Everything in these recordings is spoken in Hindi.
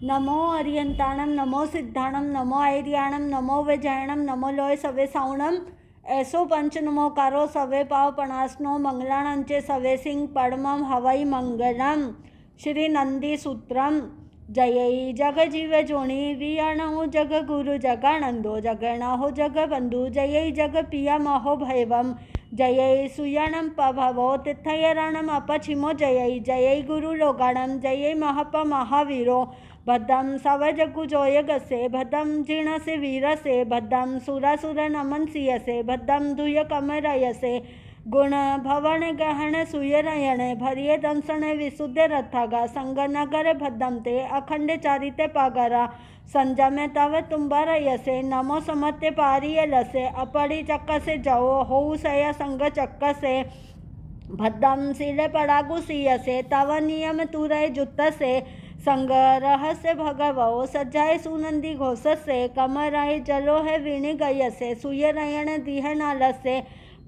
नमो अर्यंताणम नमो सिद्धाणम नमो ऐर्याणम नमो वैजयणम नमो लोय सवे सावणम ऐसो पंच नमोकारो सवे पाव पणासनो मंगलाणंचे सवे सिंह पड़मम हवई मंगलम श्री नंदी सूत्रम जय जग जीव जोणी वियाणो जग गुरु जगानंदो जगणाहो जग बंधु जय जग पिया महो भैवम जय सुयाणम पभवो तिथयरणम अपचिमो जय जय गुरु लोगाणम जय महप महावीरो भद्दम सव जगु जोय गसे भद्दम जीणसे वीरसे भद्दम सुरासुर नमन सियसे भद्दम दुय कमरयसे गुण भवन गहन सुयरयणे भरिये दंसणे विशुद्ध रथागा संग नगर भद्दम ते अखंड चारिते पागरा संजमे तव तुम्बारयसे नमो समत्य पारिय लसे अपड़ी चक्कसे जाओ होऊ सया संग चक्कसे भद्दम सिले पड़ागु सियसे तव नियम तुरय जुत्तसे संग रहस्य भगवो सज्जाए सुनंदी घोषसे कमराय जलो है वीणी गयसे सुयरयण दीह नालसे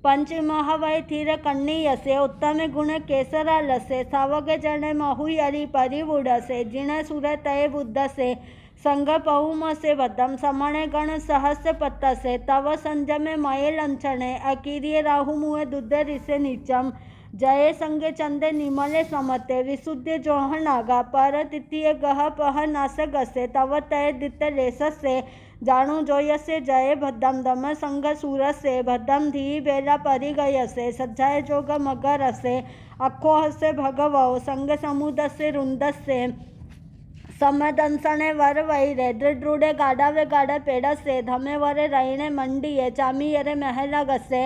पंच महावय थीर कन्नीयसे उत्तम गुण केसरा लसे सावग जन महुई अरि परिवुडसे जिण सुर तय बुद्धसे संग पहुमसे वदम समणे गण सहस्य पत्तसे तव संजमे मये लंचने अकीर्य राहु मुए दुध रिसे नीचम जय संग चंदे निमले समते विशुद्ध जोह नागा पर तिथिय गह पह नास गसे तव तय दित लेससे जाणु जोयसे जय भद्दम दम संग सूरसे भद्दम धी बेला परिगयसे सज्जाय जोग मगरसे अखो हसे भगवो संग समुदसे रुंदसे समदंसणे वर वैरे दृढ़ गाडावे गाड पेड़से धमे वरे रईणे मंडिये चामियरे महला गसे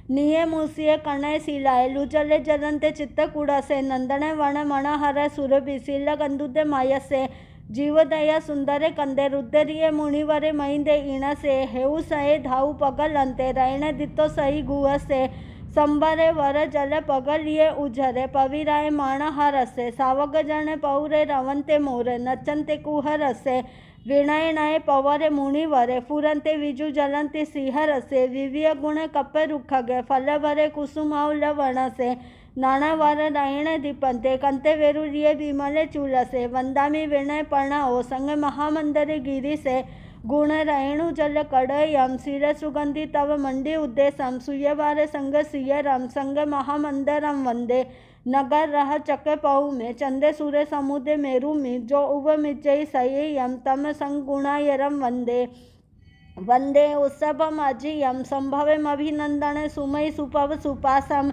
निये मूसिये कणय सिलाए लुजले जरंते चित्त कुड़से नंदने वण मण हर सुरभि सिल गंदुदे मायसे जीवदया सुंदरे कंदे रुद्रिये मुनिवरे महिंदे इणसे हेऊ सहे धाऊ पगलंते रैणे दितो सही गुहसे संबरे वर जल पगलिये उझरे पविराय माण हरसे सावग जने पौरे रवंते मोरे नचंते कुहरसे विनयनय पवरे मुनिवरे फुरंते विजु जलंते सिंहरसे विविय गुण कप रुखगे फलवरे कुसुमाव लवणसे नानावर रायण दीपंते कंते वेरुलिये विमले चूलसे वंदामी विनय पर्णाओ संग महामंदरे गिरिसे गुण रैणु जल कड़यम सिर सुगंधि तव मंडी उद्देशम सुयवार संग सियरम संग महामंदरम वंदे नगर रह चके पऊ में चंदे सूर्य समुदे मेरु में जो उव मिजय सयम तम संग गुणायरम वंदे वंदे उत्सवम अजियम संभवम अभिनंदन सुमय सुपव सुपासम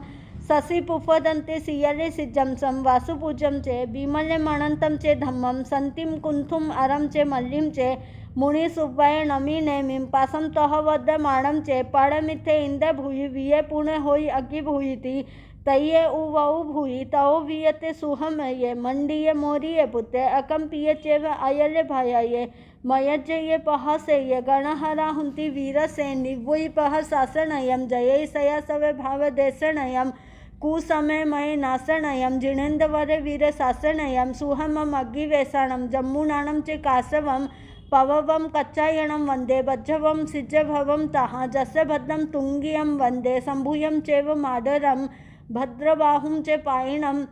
शशि पुफदंते सियले सिज्जम सम वासुपूजम चे बीमले मणंतम चे धम्मम संतिम कुंथुम अरम चे मल्लिम चे मुनि सुवाय नमी नेमिम पासम तह वद माणम चे पड़मिथे इंद भूयि विये पुणे होई अगी भूयिति तये उवऊ भूयि तओ वियते सुहमये मंडिये मोरिये पुते अकंपिये चेव अयले भायाये मयजये पहसेये गणहरा हुंति वीरसे निवुई पह शासनयम जये सया सवे भाव देशनयम कुसमय मय नासनयम जिणेन्द्रवरे वीर शासनयम सुहमम अग्गिवेषणम जम्मुनाणम चे कासवम पववम कच्चायणम वंदे बज्जवम सिज्जभवम तहा जस्य भद्रम तुंगियम वंदे संभूयम चेव माडरम भद्रबाहुम चे पायिणम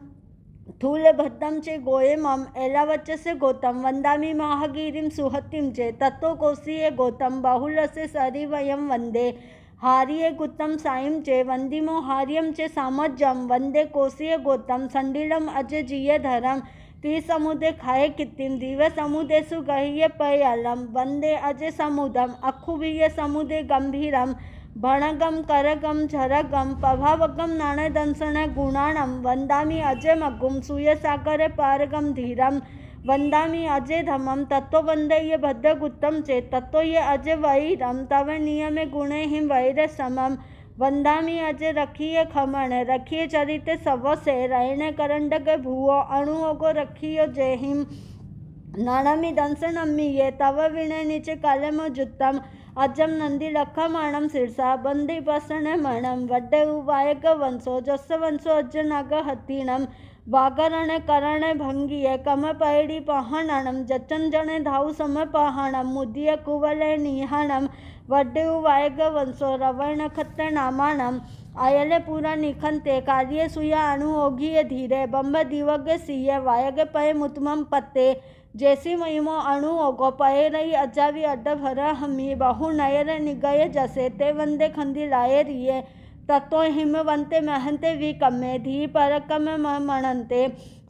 थूलभद्रम चे गोयमम एलावच्चसे गौतम वंदामि महागिरिम सुहतिम चे तत्तो कोसीये गौतम बाहुलसे सरिवयम वंदे हारिये गुत्तम साइम चे वंदिमो हार्यम चे सामज्जम वंदे कोसीये गौतम संडिलम अज जिये धरम ती समुदे खाए कित्तिम दिव समुदे सुगह्य पयालम वंदे अज समुदम अखुबिय समुदे गंभीरम भणगम करगम झरगम पभावगम नाणदंसन गुणाणम वंदामि अजय मगुम सूयसागरे पारगम धीरम वंदामि अजय धमम तत्तो वंदे ये भद्र गुत्तम चे तत्तो ये अजय वैरम तव नियमे गुणे हिम वैर समम वंदामि अजय रखिए खमण रखिए चरिते सवसे रैणे करंडक भूवो अणुओगो रखियो जय हिम नाणमि दंसनम्मि ये तव विणे नीचे कलम जुत्तम अजम नंदी लखमाणम सिरसा बंदी बसन मणम वड्डे वायक वंशो जस वंशो अज नाग हतीणम वागरण करण भंगिये कम पैडी पहणम जचन जने धाउ सम पहणम मुदिय कुवले निहणम वड्डे वायक वंशो रवण खत्त नामाणम आयले पूरा निखंते कार्य सुया अणु ओघिये धीरे बंब दिवग सिय वायग पय मुतमम पत्ते जैसी महिमो अणु ओगो पये रही अजावी अड्ड भर हमी बहु नयर निगय जसे ते वंदे खंदी लाए रिये तत्व हिमवंते महंते विकमे धी परकम मणंते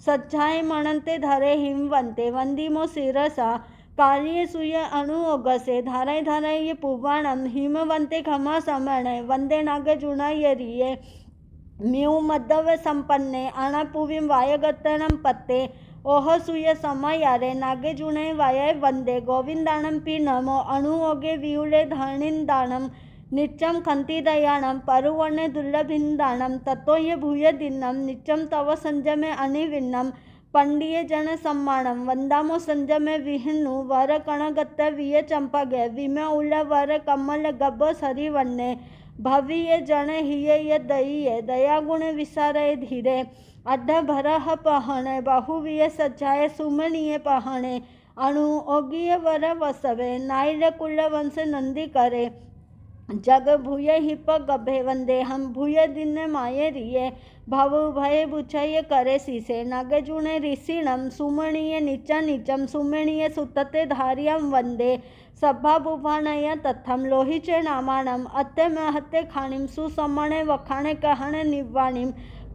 सज्जाए मणंते धरे हिमवंते वंदीमो सिरसा कालिये सुय अणु ओगसे धाराय धाराय ये पुवाणम हिमवंते खमा समणे वंदे नाग जुणाय रिये म्यू मद्दव संपन्ने अणपुविं वायगतनं पत्ते ओह सूय समायारे नागे जुणे वाय वंदे गोविंदाणं पी नमो अणु ओगे व्यूले धनिंदाणं नित्यं खंतिदयाणं परुवणे दुर्लभिंदाणं ततो ये भूय दिन्नं नित्यं तव संजमे अनिविन्नं पंडिये जन सम्मानम वंदामो संजमे विहनु वर कणगत विय चंपगे विमे उल वर कमल गब सरिवन्ने भविये जन हिये ये दयिये दया गुण विसारे धीरे अड्ढ भरह पहणे बहुविय सज्जाए सुमनीय पहणे अणु ओगिय वर वसवे नाइल कुल वंश नंदी करे जग भूय हिप गभे वंदे हम भूय दिन माये रिये भव भय बुछय करे सीसे नग जुणे ऋषिणम सुमणीय नीचा नीचम सुमणीय सुतते धार्यम वंदे सभा बुभानय तथम लोहिचे नामाणम अत्ते महत्ते खाणिम सुसमणे वखाणे कहणे निवाणिम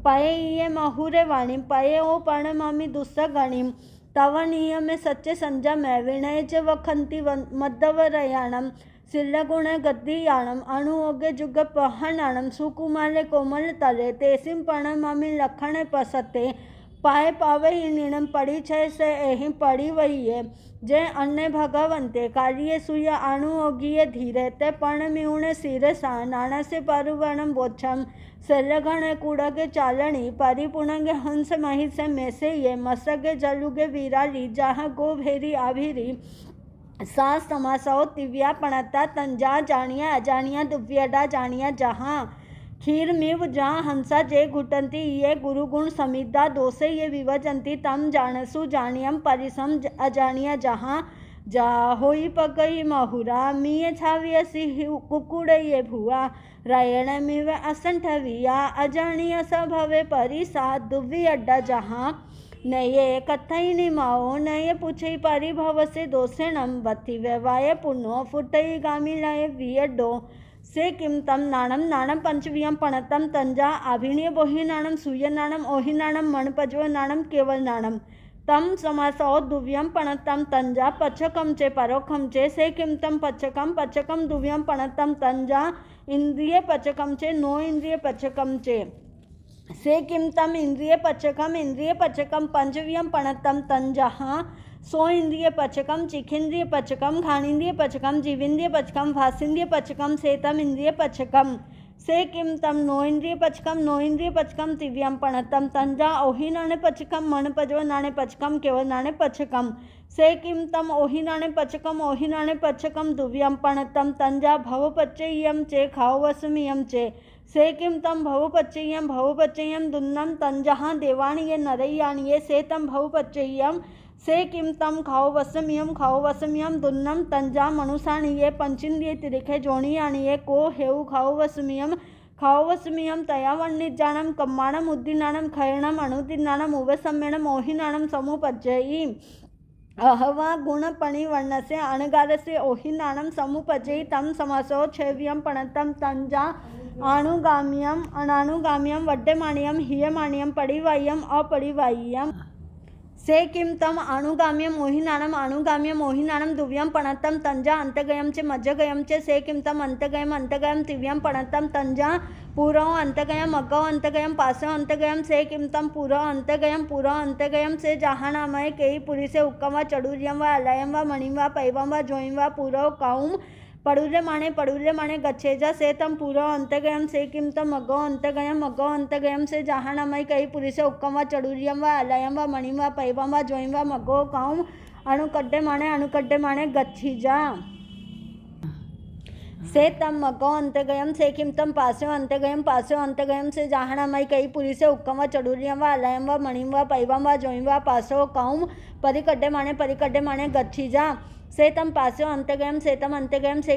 पये ये महुरे वाणिम पये ओ पणमामि दुस्सगणिम तव नियमे सच्चे संजमे विनय च वखंति मद्दवरयाणम सिल्लगुण गद्दीयाणम अणु ओगे जुग पहनाणम सुकुमाले कोमल तले तेसिम पणमामि लखणे पसते पाए पावे नीणम पड़ी छे से एहि पड़ी वही जे अन्य भगवंते कालिये सुय अणु ओगिये धीरे ते पण मिउणे सिरसा नाना से परुवणम बोच्छम सेल्लगणे कुड़गे चालणी परिपुणगे हंस महिषे मेसे ये मसगे जलुगे विराली जहाँ गो भेरी आभिरी सा समासो तिव्या पणता तंजा जानिया अजानिया दुव्यडा जानिया जहाँ खीर मिव जहाँ हंसा जे घुटंती ये गुरुगुण समिदा दोसे ये विवजंती तम जानसु जानियम परिसम अजानिया जहाँ जा होई पगई महुरा मिये छावियसी कुकुड़े ये भुआ रायण मिव असंठविया अजानिया सभवे परिसा दुव्वी अड्डा जहाँ नये कथई निमाओ नये पुछई परिभव से दोषेणम बति व्यवाय पुनो फुटई गामी लय वियडो से किम तम नाणम नाणम पंचवियम पणतम तंजा आभिणीय बोहि नाणम सूय नाणम ओहि नाणम मणपजव नाणम केवल नाणम तम समासो दुव्यम पणतम तंजा पचकम चे परोखम चे से किम तम पचकम पचकम दुव्यम पणतम तंजा इंद्रिय पचकम चे नो इंद्रिय पचकम चे से किम तम इंद्रिय पचकम पंचव्यम पणतम तंजहा सो इंद्रिय पचकम चिखिंद्रिय पचकम घाणींद्रिय पचकम जीवेंद्रिय पचकम भासेंद्रिय पचकम सेतम इंद्रिय पचकम से किम तम नो इंद्रिय पचकम तिव्यम पणतम तंजा ओहि नाणे पचकम मणपजव नाणे पचकम केवल नाणे पचकम से किम तम ओहि नाणे पचकम दुव्यम पणतम तंजा भवपच्चय्यम चे खाओवसमियम चे से किम तम भवपच्चय्यम दुन्नम तंजहा देवाणी ये नरैयाणी ये से तम भवपच्चय्यम से किम तम खाओवसमियम दुन्नम तंजा मनुषाणी ये पंचिंद्रिय तिरिखे जोणियाणी ये को हेउ खाओवसमियम तयावन्निजाणम कम्माणम उद्दीनाणम खयणम अणुदीनाणम उवसम्मेणम ओहिनाणम समुपज्जयी अहवा गुणपणिवर्णस्य अणगारस्य ओहिनाणम समुपजयी तम समासो छेव्यम पणतम तंजा अणुगाम्यम अनानुगाम्यम वड्डेमाण्यम हीयमाण्यम पडिवाह्यम अपडिवाह्यम से किम तम अणुगाम्यम ओहिनाणम दुव्यम पणतम तंजा अंतगयम चे मज्जगयम चे से किम तम अंतगयम तिव्यम पणतम तंजा पूरो अंतगयम अगौ अंतगयम पासो अंतगयम से किम तम पूरो अंतगयम से जहानामय केई पुरी से उक्कम व चडूर्यम व अलयम व मणिम व पैवम व जोइम व पूरो कौम पड़ुले माणे गच्छेजा से तम पूरो अंतगयम से किम तम अगो अंतगयम से जहानामय कई पुरी से उक्कम व चडूर्यम व अलयम व मणिम व पैवम व जोइम व मगो कौम अणुकड्डे माणे गच्छीजा से तम मगो अंतगयम से किम तम पासो अंतगयम से जहानामय कई पुरी से उक्कम व चडूर्यम व अलयम व मणिम व पैवम व जोइम व पासो कौम परिकड्डे माणे गच्छीजा से तम पासो अंतगयम से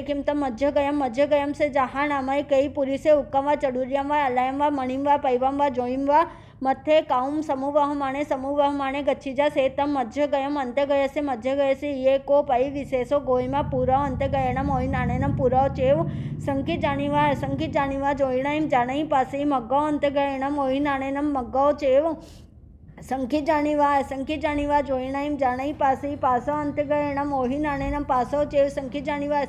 किम तम मज्जगयम से जहानामय कई पुरी से उक्कम व चडूर्यम व अलयम व मणिम व पैवम व जोइम व मथे काउम समूवहमाणे गच्छिजा सेतम मध्यगयम अंत्यगयसे ये को पई विशेषो गोइमा पुरव अंत्यगयनम ओहिनानेनम पुरव चेव संकित जानिवा जोइणाइम जानाई पासे मग्गव अंत्यगयनम ओहिनानेनम मग्गव चेव संखित जानिवा जोइणाइम जानाई पासे पासव अंत्यगयनम ओहिनानेनम पासव चेव संखित जानिवा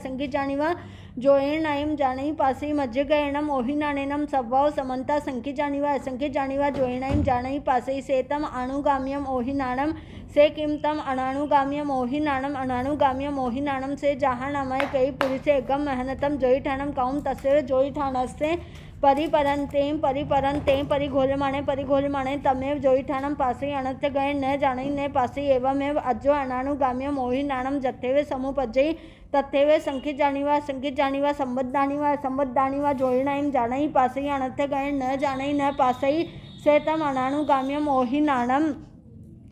जोइणाइम जानाई पासे मध्यगयनम ओहिनानेनम सभव समन्ता संखित जानिवा जोइणाइम जानाई पासे सेतम अणुगाम्यम ओहिनानम से किम तम अनानुगाम्यम ओहिनानम से जहानामय कई पुरुषे गम मेहनतम जोईठानम काउम तस्व जोईठानस्ते परिपरंतेम परिघोलमाणे तमेव जोईठानम पासे अनत्य गए न जाने न पासे एवमेव अजो अनानुगाम्यम ओहिनानम जत्थेवे समुपज्जयी तत्थेवे संखित जानिवा संबद्धानिवा जोइणाइम जानाई पासे अनत्य गए न जाने न पासे सेतम अनानुगाम्यम ओहिनानम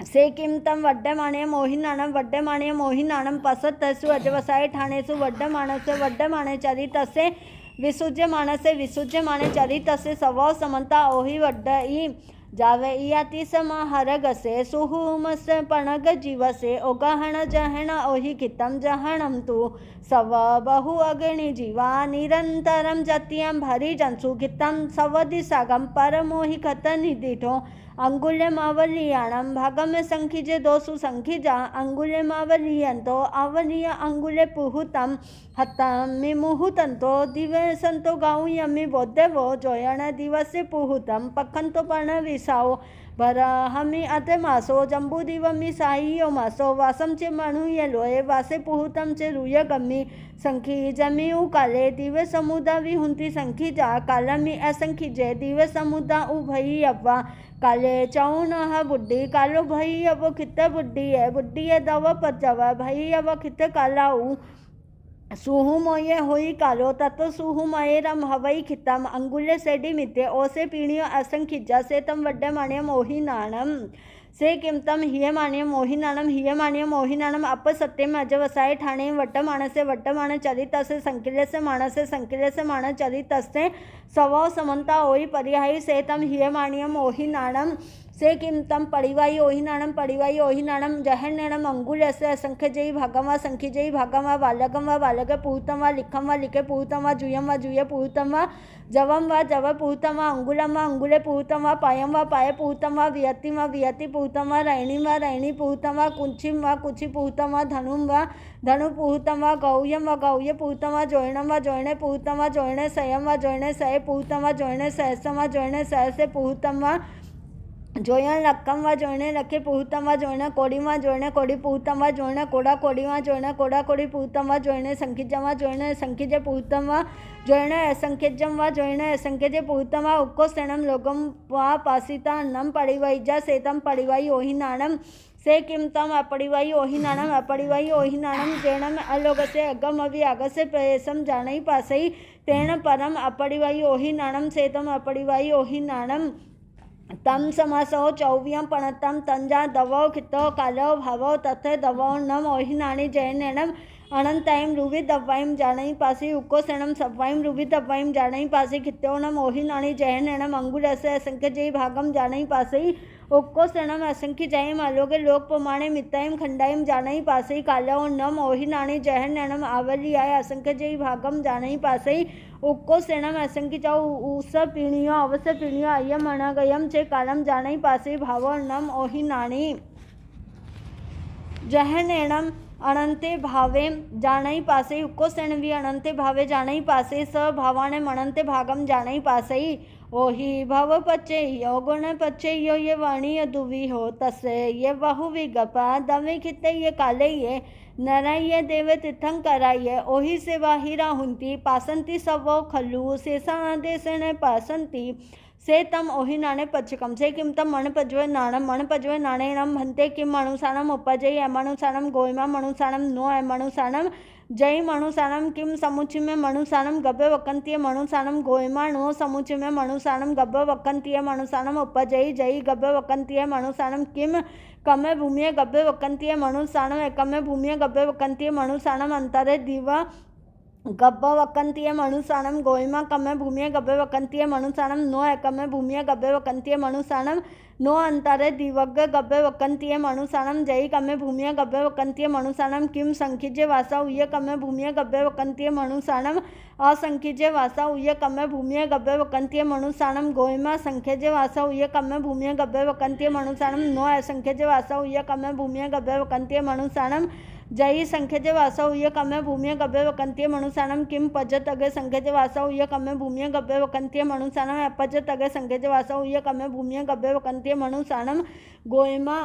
से किम तम वड्डमाणयम ओहिनानम पसत्तसु अजवसाय ठाणेसु वड्डमाणे चरितस्य विसुज्यमाणे चरितस्य सवौ समन्ता ओहि वड्डई जावे इयाति समाहरगसे सुहुमस पणग जीवसे ओगहण जहण ओहि कितम जहणम तु सव बहु अग्नि जीवा निरंतरम जत्यम भरी जनसु कितम सवदिसागम परमोहि कत निदिठो अंगुल्यमावलीयाणम भागम संखिजे दोसु संखिजा अंगुल्यमावलीयंतो आवलीय अंगुले पुहुतम हतमि मुहुतंतो दिवे संतो गाऊ यमि बोद्धवो जोयण दिवसे पुहुतम पखंतो पण विसाओ भरहमि अतमासो जंबू दिवमि साहियो मासो वासम चे मणु ये लोए वासे पुहुतम चे रुय गम्मी संखी जमी उकाले दिवे समुदा विहुंती संखी जा कालमी असंखिजे दिवे समुदा उभई अव्वा काले चौन बुड्ढी कालो भई अब खित बुड्ढी है दव पजव भई अब खित कालाऊ सुहुमये होई कालो तत्व सुहुमये रम हवई खितम अंगुल्य सेडी मिते ओसे पीणियो असंखिजा से तम वड्डमाण्यम ओहिनानम से किमतम हियमाण्यम ओहिनानम अपसत्यम अजवसाय ठाणे वट्टमाण चरितस्य संकिल्यस्य माण चरितस्य सवौ समन्ता ओहि परिहाई से तम हियमाण्यम ओहिनानम से किमतम पड़िवाई ओहिनानम जहन्यनम अंगुल्यस्य असंख्यजयी भागम वा बालक पुहुतम वा लिखे पुहुतम वा जूय पुहुतम वा जव पुहुतम वा अंगुले पुहुतम वा पाय पुहुतम वा वियति पुहुतम वा रैणी पुहुतम वा कुंची पुहुतम वा धनु पुहुतम वा गौय पुहुतम वा जोयणे पुहुतम वा जोयणे सय पुहुतम वा जोयणे सहसम वा जोयणे सहसे पुहुतम वा जोयण लक्कम वा जोयणे लखे पुहुतम वा जोयणे कोड़ी पुहुतम वा जोयणे कोड़ा कोड़ी पुहुतम वा जोयणे संखिजे पुहुतम वा जोयणे असंख्यजम वा जोयणे असंख्यजे पुहुतम वा उक्कोस्तनम लोगम वा पासिता अन्नम पड़िवैजा सेतम पड़िवाई ओहिनानम से किमतम अपड़िवाई ओहिनानम जेणम अलोगसे अगम अवि आगसे प्रयसम जानै पासई तेन परम अपड़िवाई ओहिनानम सेतम अपड़िवाई ओहिनानम तम समासो चौव्यम पणतम तंजा दवो खितो कालो भावो तथे दवो नम ओहिनानि जयनेनम अनंताइम रुवि दवाइम जानै पासी उक्कोसेनम सवाइम रुवि दवाइम जानै पासी खितो नम ओहिनानि जयनेनम अंगुलस्य असंख्यजयी भागम जानै पासी उक्कोसेनम असंख्यजयीम अलोके लोक प्रमाणे मित्ताइम खंडाइम जानै पासी कालो नम ओहिनानि जयनेनम आवलियाय असंख्यजयी भागम जानै पासी उक्कोसेनम असंख्यजौ उस पीणियो अवस पीणियो अयम अनगयम चे कालम जानै पासी भावो नम ओहिनानि जहनेनम अनंते भावे जानै पासे उक्कोसेनवि अनंते भावे जानै पासे स भावाने अनंते भागम जानै पासे ओहि भव पच्चेयो गुण पच्चेयो ये वाणी दुवि हो तसे ये बहु विगपा दवे खिते ये काले ये नराये देवे तिथं कराये ओहि से वाहिरा हुंती पासंती सवो खल्लु शेषा देशने पासंती से तम ओहिनाने पच्चकम से किम तम मण पजवे नाणेणम भन्ते किम मणुसानम उपजय अमणुसानम गोयमा मणुसानम नो अमणुसानम जय मणुसानम किम समुचिमे मणुसानम गब्बे वकंतीय मणुसानम गोयमा नो समुचिमे मणुसानम गब्बे वकंतीय मणुसानम उपजय जय गब्बे वकंतीय मणुसानम किम कमे भूमिये गब्बे वकंतीय मणुसानम एकमे भूमिये गब्बे वकंतीय मणुसानम अंतरे दिवा गब्ब वकंतीय मनुसाणम गोहिमा कमे भूमिये गब्बे वकंतीय मनुसाणम नो एकमे भूमिये गब्बे वकंतीय मनुसाणम नो अंतरे दिवग्ग गब्बे वकंतीय मनुसाणम जयी कमे भूमिये गब्बे वकंतीय मनुसाणम किम संखिजे वासा उये कमे भूमिये गब्बे वकंतीय मनुसाणम असंखिजे वासा उये कमे भूमिये गब्बे वकंतीय मनुसाणम गोहिमा संख्यजे वासा उये कमे भूमिये गब्बे वकंतीय मनुसाणम नो असंख्यजे वासा उये कमे भूमिये गब्बे वकंतीय मनुसाणम जयी संख्यजे वासा उये कमे भूमिये गब्बे वकंतीय मनुसाणम किम पज तगे संख्यजे वासा उये कमे भूमिये गब्बे वकंतीय मनुसाणम अपज तगे संख्यजे वासा उये कमे भूमिये गब्बे वकंतीय मनुसाणम गोहिमा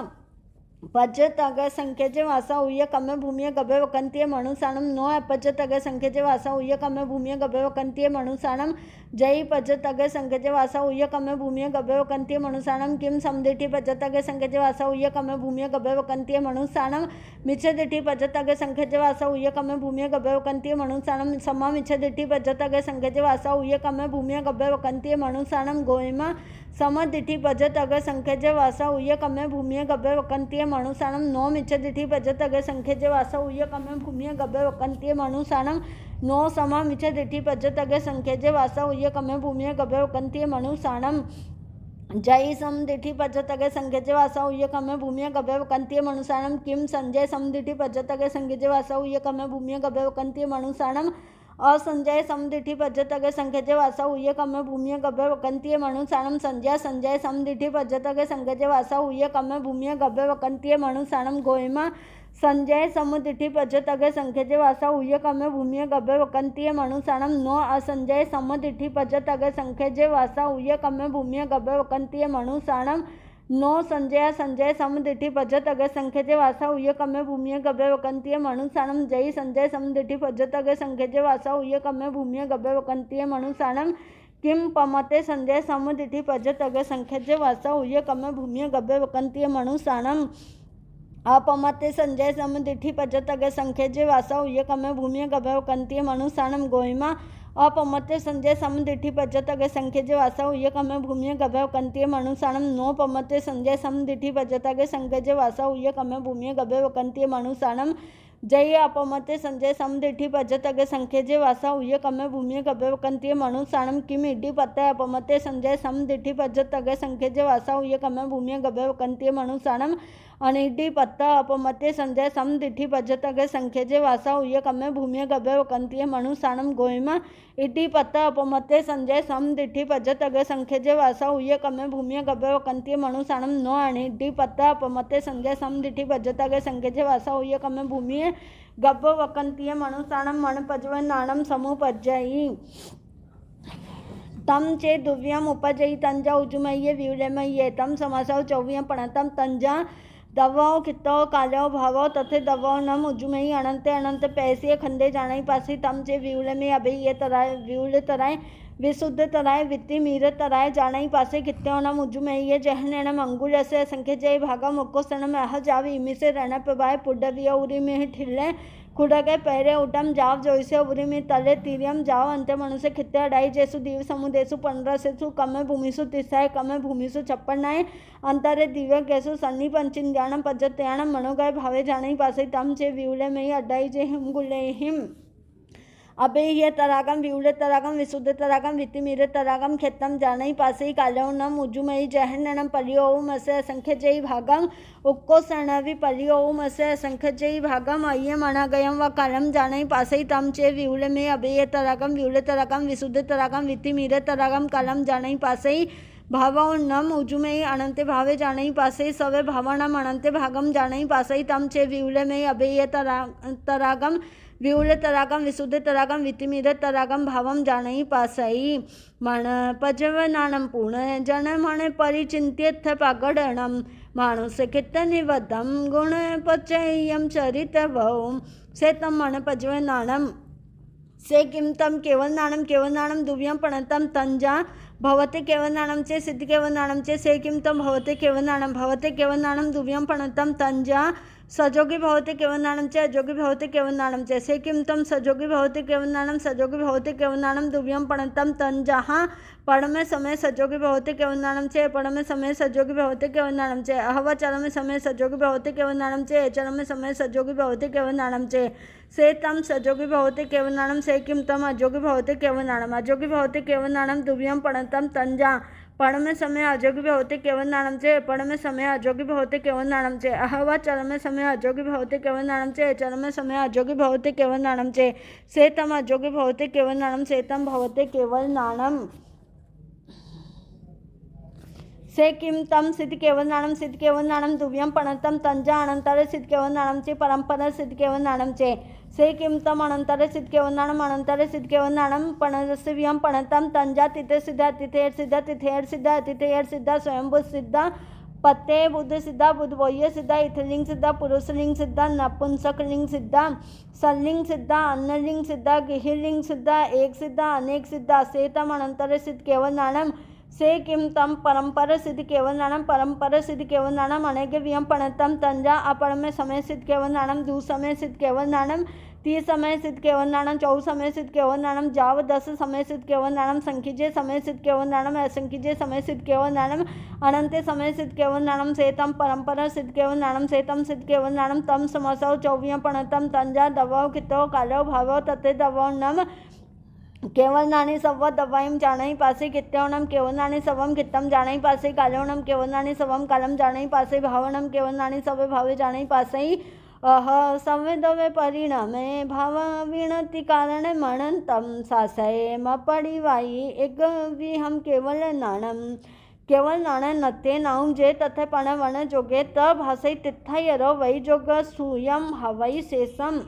पज तगे संख्यजे वासा उये कमे भूमिये गब्बे वकंतीय मनुसाणम नो अपज तगे संख्यजे वासा उये कमे भूमिये गब्बे वकंतीय मनुसाणम जयी पज तगे संख्यजे वासा उये कमे भूमिये गब्बे वकंतीय मनुसाणम किम समदिठी पज तगे संख्यजे वासा उये कमे भूमिये गब्बे वकंतीय मनुसाणम मिछ दिठी पज तगे संख्यजे वासा उये कमे भूमिये गब्बे वकंतीय मनुसाणम समा मिछ दिठी पज तगे संख्यजे वासा उये कमे भूमिये गब्बे वकंतीय मनुसाणम गोहिमा समदिठी पज तगे संख्यजे वासा उये कमे भूमिये गब्बे वकंतीय मनुसाणम नो मिछ दिठी पज तगे संख्यजे वासा उये कमे भूमिये गब्बे वकंतीय मनुसाणम नो समा मिछ दिठी पज तगे संख्यजे वासा उये कमे भूमिये गब्बे वकंतीय मनुसाणम जयी समदिठी पज तगे संख्यजे वासा उये कमे भूमिये गब्बे वकंतीय मनुसाणम किम संजय समदिठी पज तगे संख्यजे वासा उये कमे भूमिये गब्बे वकंतीय मनुसाणम असंजय समदिठी पज तगे संख्यजे वासा उये कमे भूमिये गब्बे वकंतीय मनुसाणम संजय संजय समदिठी पज तगे संख्यजे वासा उये कमे भूमिये गब्बे वकंतीय मनुसाणम गोहिमा संजय समदिठी पज तगे संख्यजे वासा उये कमे भूमिये गब्बे वकंतीय मनुसाणम नो असंजय समदिठी पज तगे संख्यजे वासा उये कमे भूमिये गब्बे वकंतीय मनुसाणम नो संजय संजय समदिठी पज तगे संख्यजे वासा उये कमे भूमिये गब्बे वकंतीय मनुसाणम जयी संजय समदिठी पज तगे संख्यजे वासा उये कमे भूमिये गब्बे वकंतीय मनुसाणम किम पमते संजय समदिठी पज तगे संख्यजे वासा उये कमे भूमिये गब्बे वकंतीय मनुसाणम अपमते संजय समदिठी पज तगे संख्यजे वासा उये कमे भूमिये गब्बे वकंतीय मनुसाणम गोहिमा अपमते संजय समदिठी पज तगे संख्यजे वासा उये कमे भूमिये गब्बे वकंतीय मनुसाणम नो पमते संजय समदिठी पज तगे संख्यजे वासा उये कमे भूमिये गब्बे वकंतीय मनुसाणम जयी अपमते संजय समदिठी पज तगे संख्यजे वासा उये कमे भूमिये गब्बे वकंतीय मनुसाणम किम इडी पत्ते अपमते संजय समदिठी पज तगे संख्यजे वासा उये कमे भूमिये गब्बे वकंतीय मनुसाणम अनिडी पत्ता अपमते संजय समदिठी पज तगे संख्यजे वासा उये कमे भूमिये गब्बे वकंतीय मनुसाणम गोहिमा इडी पत्ता अपमते संजय समदिठी पज तगे संख्यजे वासा उये कमे भूमिये गब्बे वकंतीय मनुसाणम नो अनिडी पत्ता अपमते संजय समदिठी पज तगे संख्यजे वासा उये कमे भूमिये गब्बे वकंतीय मनुसाणम मण पजवे नाणम समुपजयी तम चे दुव्यम उपजयी तंजा उजुमय्ये व्यूलमय्ये तम समासव चौव्यम पणतम तंजा दवाओ कितो कालो भावो तथे दवाओ नम उजुमयी अनंते अनंत पैसे खंडे जानाई पासी तम चे व्यूल में अभी ये तराय व्यूल तराय विशुद्ध तराय वित्ती मीर तराय जानाई पासे कित्यो नम उजुमयी ये जहनम अंगुल से असंख्य जय भागा मुक्को सनम अह जावी इमी से रण प्रभाय पुडविया उरी में ठिल्ले खुडगे पैरे उठम जाव जोइसे उरी में तले तीरियम जाव अंते मनुष्य खित्ते अडाई जैसु दीव समुदेसु 15 सेसु कमे भूमिसु तिसाय कमे भूमिसु 56 अंतरे दिव्य गैसु सन्नी पंचिन ज्ञानम पज्जत्याणम मनोगय भावे जाने पासे तम चे व्यूले में अड्डाई जे हिम गुले हिम अबे ये तरागम व्यूले तरागम विशुद्ध तरागम वित्तिमीर तरागम खेतम जाने पासे कालवनम उजुमयी जहन्नम पलियोम असे असंख्य जय भागम उक्को सणवि पलियोम असे असंख्य जय भागम अय्य मनागयम व कालम जाने पासे तम चे व्यूले में अबे ये तरागम व्यूले तरागम विशुद्ध तरागम वित्तिमीर तरागम कालम जाने पासे भावो नम उजुमयी अनंते भावे जाने पासे सवे भावनम अनंते भागम जाने पासे तम चे व्यूले में अबे ये तरागम व्यूल तरागम विशुद्ध तरागम वित्तिमीर तरागम भावम जाने पासई मण पजवनानम पूर्ण जन मण परिचिंत्यथ पागडणम मानुष कित निवदम गुण पचयम चरित भव से तम मण पजवनानम से किम तम केवल नाणम दुव्यम पणतम तंजा भवते केवनानं चे सिद्धि केवनानं चे से किं तं भवते केवनानं दुव्यं पणतं तंजा सजोगी भवते केवनानं चे अजोगी भवते केवनानं चे से किं तं सजोगी भवते केवनानं दुव्यं पणतं तंजा पढ़मे समय सजोगी भवते केवनानं चे पढ़मे समय सजोगी भवते केवनानं चे अहवा चरमे समय सजोगी भवते केवनानं चे चरमे समय सजोगी भवते केवनानं चे से तम सजोगी भवते केवनानं से किं तम अजोगी भवते केवनानं दुव्यं पणतं तंजा पढ़मे समय अजोगी भवते केवनानं चे पढ़मे समय अजोगी भवते केवनानं चे अहवा चरमे समय अजोगी भवते केवनानं चे चरमे समय अजोगी भवते केवनानं चे से तम अजोगी भवते केवनानं से तम भवते केवलनानं से किं तम सिद्ध केवलनानं दुव्यं पणतं तंजा अनंतर सिद्ध केवलनानं चे परंपरा सिद्ध केवलनानं चे से किं तम अनंतर सिद्ध केवलनानं पणस्यं पणतं तंजा तिथे सिद्धा तिथेर सिद्धा स्वयंभू सिद्धा पत्ते बुद्ध सिद्धा बुद्धवोह्य सिद्धा इथलिंग सिद्धा पुरुषलिंग सिद्धा नपुंसकलिंग सिद्धा सल्लिंग सिद्धा अन्नलिंग सिद्धा गिहिलिंग सिद्धा एक सिद्धा अनेक सिद्धा से तम अनंतर सिद्ध केवलनानं से किं तम परंपर सिद्ध केवलनानं अनेकव्यं पणतं तंजा अपरमे समय सिद्ध केवलनानं दू समय सिद्ध केवलनानं ती समय सिद्ध केवलनानं चौ समय सिद्ध केवलनानं जाव दस समय सिद्ध केवलनानं संखिजे समय सिद्ध केवलनानं असंखिजे समय सिद्ध केवलनानं अनंते समय सिद्ध केवलनानं से तम परंपरा सिद्ध केवलनानं से तम सिद्ध केवलनानं तम समसौ चौव्यं पणतं तंजा दवौ कितो कालो भावो तते दवौ नम केवलनानि सव्व दवाईं जाणई पासे कित्यवनम केवलनानि सवम कित्तम जाणई पासे कालोणम केवलनानि सवम कालम जाणई पासे भावनम केवलनानि सवे भावे जाणई पासे अह सवे दवे परिणामे भाव विणति कारणे मणंतम सासये मपड़िवाई एक विहम केवल नाणं नते नाऊं जे तथे पण वण जोगे त भासई तिथयरो वै जोग सूयम हवई शेषम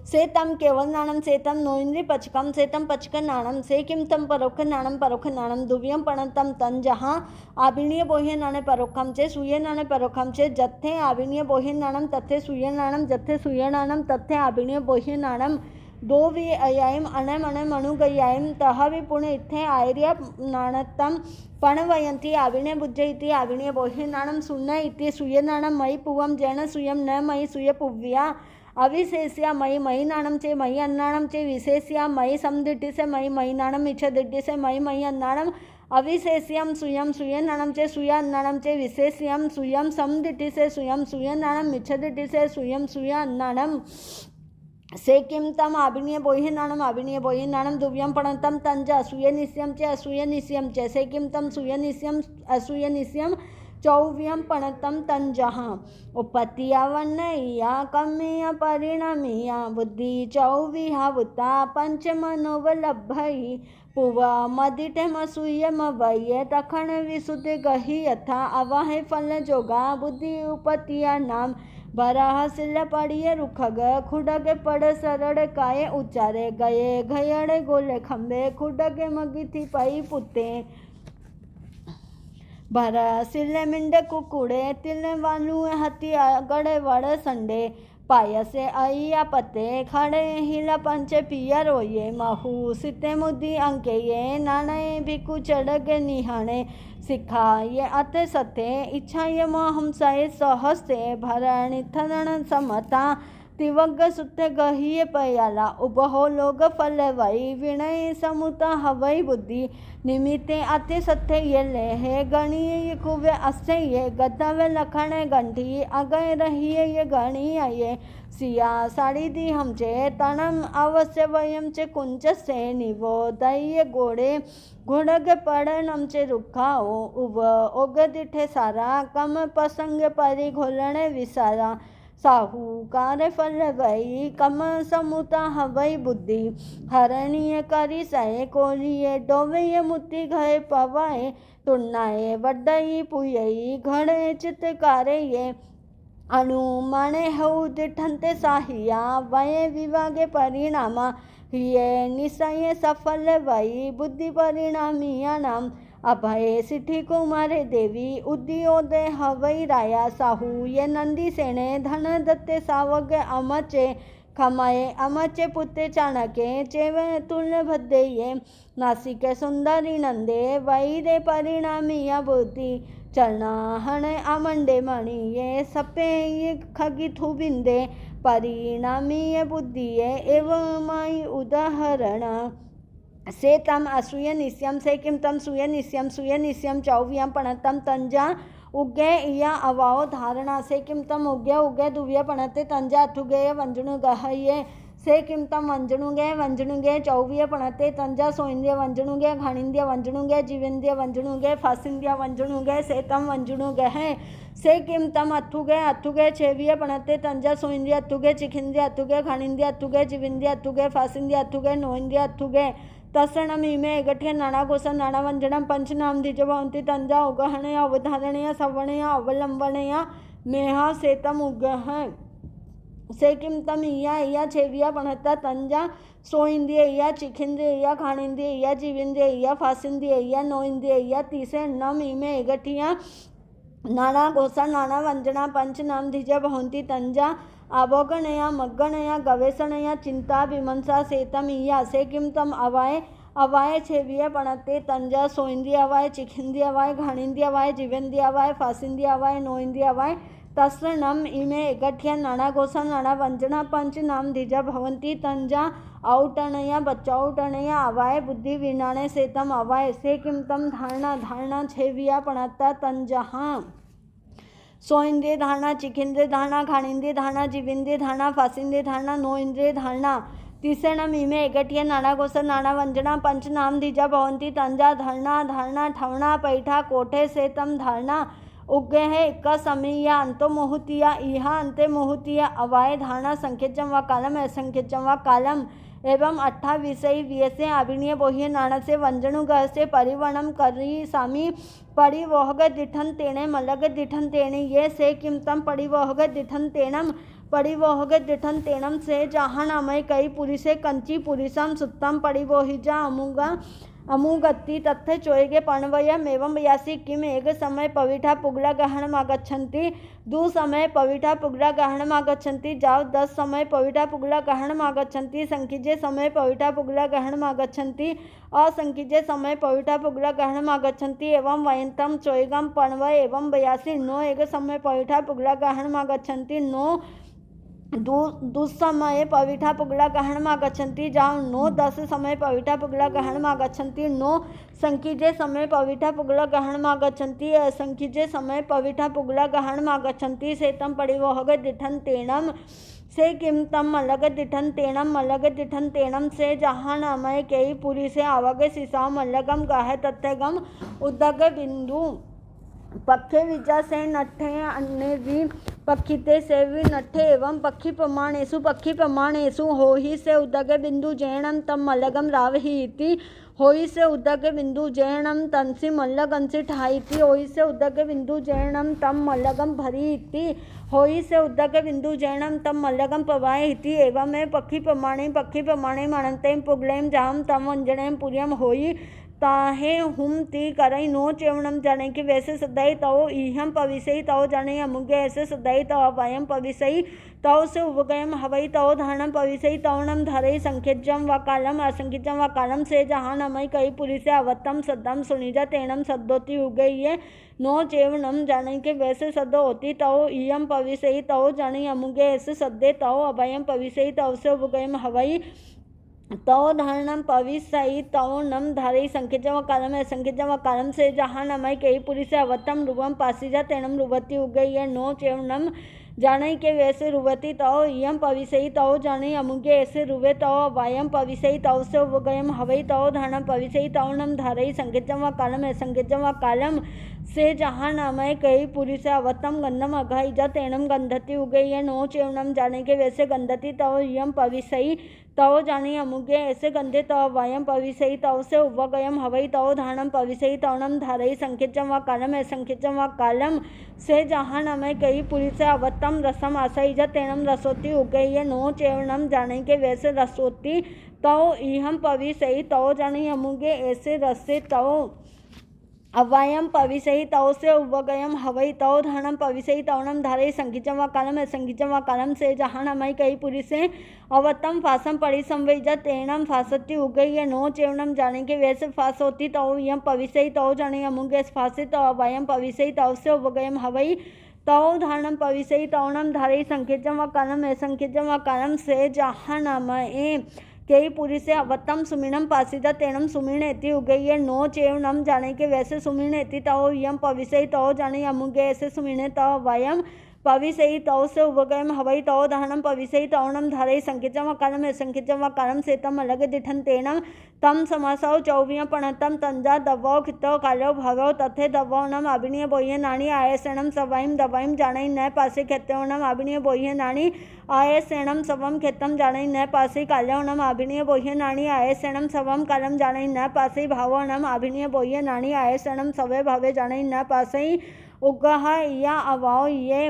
से तम केवलनानं से तम नोइन्द्रि पचकम से तम पचकनानं से किं तम परोक्षनानं दुव्यं पणतं तंजहा आभिणीय बोह्य नाणे परोक्षम चे सूय नाणे परोक्षम चे जत्थे आभिणीय बोह्य नाणं तथे सूय नाणं जत्थे सूय नाणं तथे आभिणीय बोह्य नाणं दो वि अयायम अणम अणम अणुगयायम तहवि पुणे इत्थे आयर्य नाणत्तम पणवयन्ति आविण्य बुज्ज इति आविण्य बोह्य नाणं सुन्न इति सूय नाणं मयि पुवं जैन सूयं न मयि सूय पुव्या अविशेष्या मयि मयि नाणं चे मयि अन्नाणं चे विशेष्या मयि समदिट्टि से मयि नाणं इच्छदिट्टि से मयि अन्नाणं अविशेष्यं सूयं सूय नाणं चे सूय अन्नाणं चे विशेष्यं सूयं समदिट्टि से सूयं सूय नाणं इच्छदिट्टि से सूयं सूय अन्नाणं से किं तम आभिणीय बोह्य नाणं दुव्यं पणतं तंजा असूय निश्यं चे से किं तम सूय निश्यं असूय निश्यं चौव्यं पणतं तंजः उपतिया वन्नय्या कम्मिया परिणमिया बुद्धि चौविहावुता पंचमनोवलभ्यै पुव मदिठमसूयमवये तखण विसुते गहि यथा अवाहे फल जोगा बुद्धि उपतिया नाम बराह सिल पड़िए रुखग खुडगे पड़ सरड़ काय उचारे गए घयड़े गोले खंबे खुडगे मगिथी पई पुते भरा सिले मिंडे कुकुड़े तिले वालू हती गड़े वड़ संडे पायसे अय्या पते खड़े हिला पंचे पिया रोये महू सिते मुदी अंके ये नाणे भिकु चढ़गे निहाणे सिखा ये अते सते इच्छा ये हमसाए सहस्ते भरणी थरण समता तिवग सुते गहिये पयाला उबहो लोग फल वई विणय समुता हवई बुद्धि निमिते अते सत्य ये ले है गणीय ये कुवे अस्ते ये गदवे लखणे गंठी अगय रहिए ये गणीय ये सिया साड़ी दी हमचे तणम अवश्य वयम चे कुंच से निवो दय गोड़े घोड़गे पड़ नमचे रुखाओ उब ओग दिठे सारा कम पसंग परि घोलणे विसारा साहूकार फल वई कम समुता हवई बुद्धि हरणीय करी सये कोलिये डोवे मुति गए पवाए तुन्नाए वड्डई पुयई घड़े चितकारे ये अनुमाने हऊ दिठंते साहिया वये विवागे परिणामा हिये निशय सफल वई बुद्धि परिणामिया नाम अभय सिठी कुमारे देवी उद्योदय हवई राया साहू ये नंदी सेने धन दत्ते सावग अमचे खमये अमचे पुत्रे चाणके चैव तुल्यभद्रये नासिके सुंदरी नंदे वैरे परिणामीय बुद्धि चरणाहणे आमंडे मणिये सपे खगिथु बिंदे परिणामीय बुद्धिये एवं माई उदाहरण से तम असूय निश्यम से किम तम सूय निश्यम चौव्यम पणतम तंजा उगे इया अवाओ धारणा से किम तम उगे दुव्य पणते तंजा अथुगे वंजणु गहये से किम तम वंजणुगे चौव्य पणते तंजा सोइंद्य वंजणुगे घाणिंद्य वंजणुगे जीवेंद्य वंजणुगे फासिंद्य वंजणुगे से तम वंजणुगे से किम तम अथुगे छेव्य पणते तंजा सोइंद्य अथुगे चिखिंद्य अथुगे घाणिंद्य अथुगे जीविंद्य अथुगे फासिंद्य अथुगे नोइंद्य अथुगे तत्सणम इमे एकठ्य नाना गोसा नाना वंजनम पंचनाम द्विज भवन्ति तंजा उगहणया अवधारणया सवर्णया अवलंबनया मेहा सेतम उगह से किम तम इया छेविया पणता तंजा सोइंद्रिय इया चिखिंद्रिय इया खाणिंद्रिय इया जीवेंद्रिय इया फासिंद्रिय इया नोइंद्रिय इया तीसे नम इमे एकठ्या नाना गोसा नाना वंजना पंचनाम द्विज भवन्ति तंजा अवगणया मग्गणया गवेषणया चिंता विमंसा सेतम इया से किम तम अवाय छेविय पणते तंजा सोइंद्रिय अवाय चिखिंद्रिय अवाय घाणिंद्रिय अवाय जीवेंद्रिय अवाय फासिंद्रिय अवाय नोइंद्रिय अवाय तस्य नम इमे एकठ्या नाना गोसा नाना वंजना पंच नाम द्विजा भवन्ति तंजा औटणया बच्चौटणया अवाय बुद्धि विनाणे सेतम अवाय से किम तम धारणा छेविया पणता तंजहा सोइंद्रिय धारणा चिखिंद्रिय धारणा घाणिंद्रिय धारणा जीवेंद्रिय धारणा फासिंद्रिय धारणा नोइंद्रिय धारणा तीसरे इमे एकठ्य नाना गोसा नाना वंजना पंच नाम द्विजा भवन्ति तंजा धारणा ठवणा पैठा कोठे से तम धारणा उग्गे है इक्का समीया अंतो मुहूर्तिया इहा अंते मुहूर्तिया अवाय धारणा संख्यजम व कालम असंख्यजम व कालम एवं 28 व्यसे अभिनय बोह्य नाना से वंजणु गह से परिवणम करी सामी परिवोहग दिठन तेणे मलग दिठन तेणे ये से किमतम परिवोहग दिठन तेणम परिवोहग दिठन तेणम से जहां अमय कई पुरुषे कंची पुरुषम सुत्तम परिवोहिजा अमुगति तथ्य चोयगे पणवयम एवं यासी किम एक समय पविठा पुगला गहनमागच्छन्ति दु समय पविठा पुगला गहनमागच्छन्ति जाव 10 समय पविठा पुगला गहनमागच्छन्ति संकीजे समय पविठा पुगला गहनमागच्छन्ति असंकीजे समय पविठा पुगला गहनमागच्छन्ति एवं वयंतम चोयगम पणवय एवं बयासी नो एक समय पविठा पुगला गहनमागच्छन्ति नो दुस्समये पविठा पुगला गहनमागच्छन्ति जाव नो 10 समय पविठा पुगला गहनमागच्छन्ति नो संकीजे समय पविठा पुगला गहनमागच्छन्ति असंकीजे समय पविठा पुगला गहनमागच्छन्ति से तम परिवोहग दिठन तेणम से किम तम मलग दिठन तेणम से जहां अमय कई पुरी से आवग सिसाव मल्लगम गाह तथ्यगम उदग बिंदु पक्षे विजा से नठे अन्य भी पक्षिते से भी नठे एवं पक्षी प्रमाणेशु हो ही से उदग बिंदु जैनम तम मल्लगम रावही इति होई से उदग बिंदु जैनम तंसी मल्लगंसी ठाईति होई से उदग बिंदु जैनम तम मल्लगम भरी इति होई से उदग बिंदु जैनम तम मल्लगम पवाय इति एवं में पक्षी प्रमाणे मणंते पुगलेम जाम तम वंजनेम पुर्यम होई ताहे हुम ती करई नो चेवणम जाने की वैसे सदाई तव इहम पविसई तव जाने अमुगे ऐसे सदाई तव वयम पविसई तव से उपगयम हवई तव धारणम पविसई तवणम धरई संख्यजम व कालम असंख्यजम व कालम से जहां नमय कई पुरी से अवतम सद्दम सुनिजा तेणम सद्दोती उगई है नो चेवणम जाने के वैसे सद्दो होती तव इहम पविसई तव जाने अमुगे ऐसे सद्दे तव अभयम पविसई तव से उपगयम हवई तव धारणम पविसई तव नम धारई संख्यजम व कालम से जहां नमय कई पुरी से अवतम रुवम पासीजा तेणम रुवती उगई है नो चेवणम जाने के वैसे रुवती तव इयम पविसई तव जाने अमुगे ऐसे रुवे तव वायम पविसई तव से उगयम हवई तव धारणम पविसई तव नम धारई संख्यजम व कालम से जहां नमय कई पुरी से अवतम गंधम अघाईजा तेणम गंधती उगई है नो चेवणम जाने के वैसे गंधती तव इयम पविसई तव जाने अमुगे ऐसे गंधे तव वायम पविसई तव से उवगयम हवई तव धारणम पविसई तवनम धारई संख्यजम व कालम से जहां नमय कई पुरी से अवतम रसम आसईजा तेणम रसोती उगई है नो चेवणम जाने के वैसे रसोती तव इहम पविसई तव जाने अमुगे ऐसे रसे तव अव्वायं पविसहि तवस्य उवगयं हवै तव धरणं पविसहि तवणं धारय संखिचं व कालम असंखिचं व कालम से जहानमय कई पुरी से अवतम फासम परि संवैज तेणम फासति उगय नो चेवणम जाने के वैसे फास होती तव यम पविसहि तव जाने अमुगे फासित अव्वायं पविसहि तवस्य उवगयं हवै तव धारणं पविसहि तवणं धारय संखिचं व कालम असंखिचं व कालम से जहानमय कई पुरी से अवतम सुमिणम पासिदा तेणम सुमिणेति उगय नो चेवणम जाने के वैसे सुमिणेति तव यम पविसहि तव जाने अमुगे ऐसे सुमिणे तव वयम पविसहि तव से उवगयम हवै तव दहनम पविसहि तवणम धारय संखिचं व कालम असंखिचं व कालम से तम अलग दिठन तेणम तम समासौ चौव्य पणतम तंजा दवौ खितौ कालो भवौ तथे दवौनम अभिनय बोह्य नाणी आयसणम सवाइम दवाइम जाने न पासे खेत्यौनम अभिनय बोह्य नाणी आयसेणम सवम खेतम जाने न पासे कालौनम अभिनय बोह्य नाणी आयसेणम सवम कालम जाने न पासे भावोनम अभिनय बोह्य नाणी आयसेणम सवे भावे जाने न पासे उगह या अवाओ ये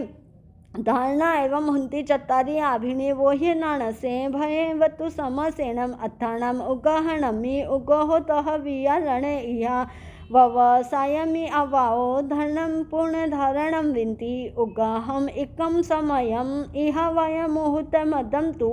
धारणा एवं हुंती चत्तारी अभिनय बोह्य नाणसे भयवतु समसेनम अत्थानम उगहणमि उगहो तह विया रण इहा व्यवसायमि अवाओ धरणं पूर्णधारणं विन्ति उगहम एकं समयम इह वयमुहूर्तमदं तु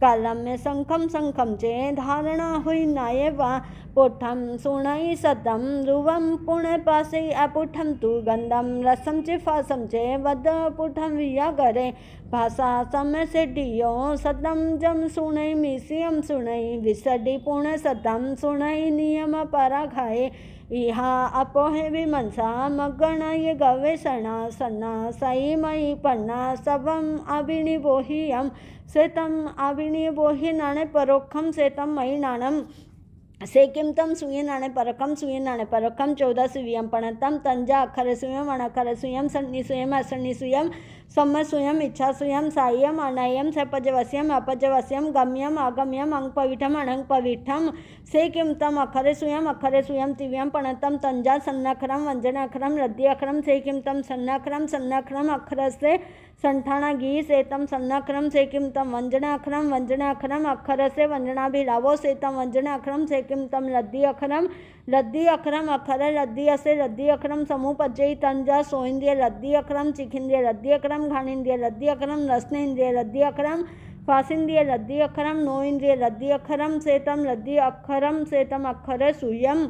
कालम्य शंखम शंखम चे धारणा हुई नाये वा पुठम सुणई सदम रुवम पुण्य पासे अपुठम तु गंधम रसम चे फासम चे वद पुठम विया करे भाषा समय से डियो सदम जम सुणई मिसियम सुणई विसडी पुण्य सदम सुणई नियम परा खाए इहा अपोहे विमंसा मगण ये गवेषणा सन्ना सई मई पन्ना सबम अभिनि बोहियम सेतम अभिनि बोहि नाणे परोक्षम सेतम मई नाणम सेकिमतम सूय नाणे परकम सूय नाणे परकम 14 सुयम पणतम तंजा अक्षर सुयम अणक्षर सुयम सन्नि सुयम असन्नि सुयम सम्म सुयम इच्छा सुयम सायम अनयम सपजवस्यम अपजवस्यम गम्यम अगम्यम अंगपविठम अनंगपविठम सेकिमतम अक्षर सुयम तिव्यम पणतम तंजा सन्नखरम वंजन अखरम रद्दी अखरम सेकिमतम सन्नखरम अक्षर से संठाना गी सेतम सन्नखरम सेकिमतम वंजन अखरम अक्षर से वंजनाभिरावो सेतम वंजन अखरम सेकिमतम रद्दी अखरम अक्षर रद्दी असे रद्दी अखरम समुपजयी तंजा सोइंद्रिय रद्दी अखरम चिखिंद्रिय रद्दी अखरम घाणिंद्रिय रद्दी अखरम रसनेन्द्रिय रद्दी अखरम फासिंद्रिय रद्दी अखरम नोइंद्रिय रद्दी अखरम सेतम रद्दी अखरम सेतम अक्षर सुयम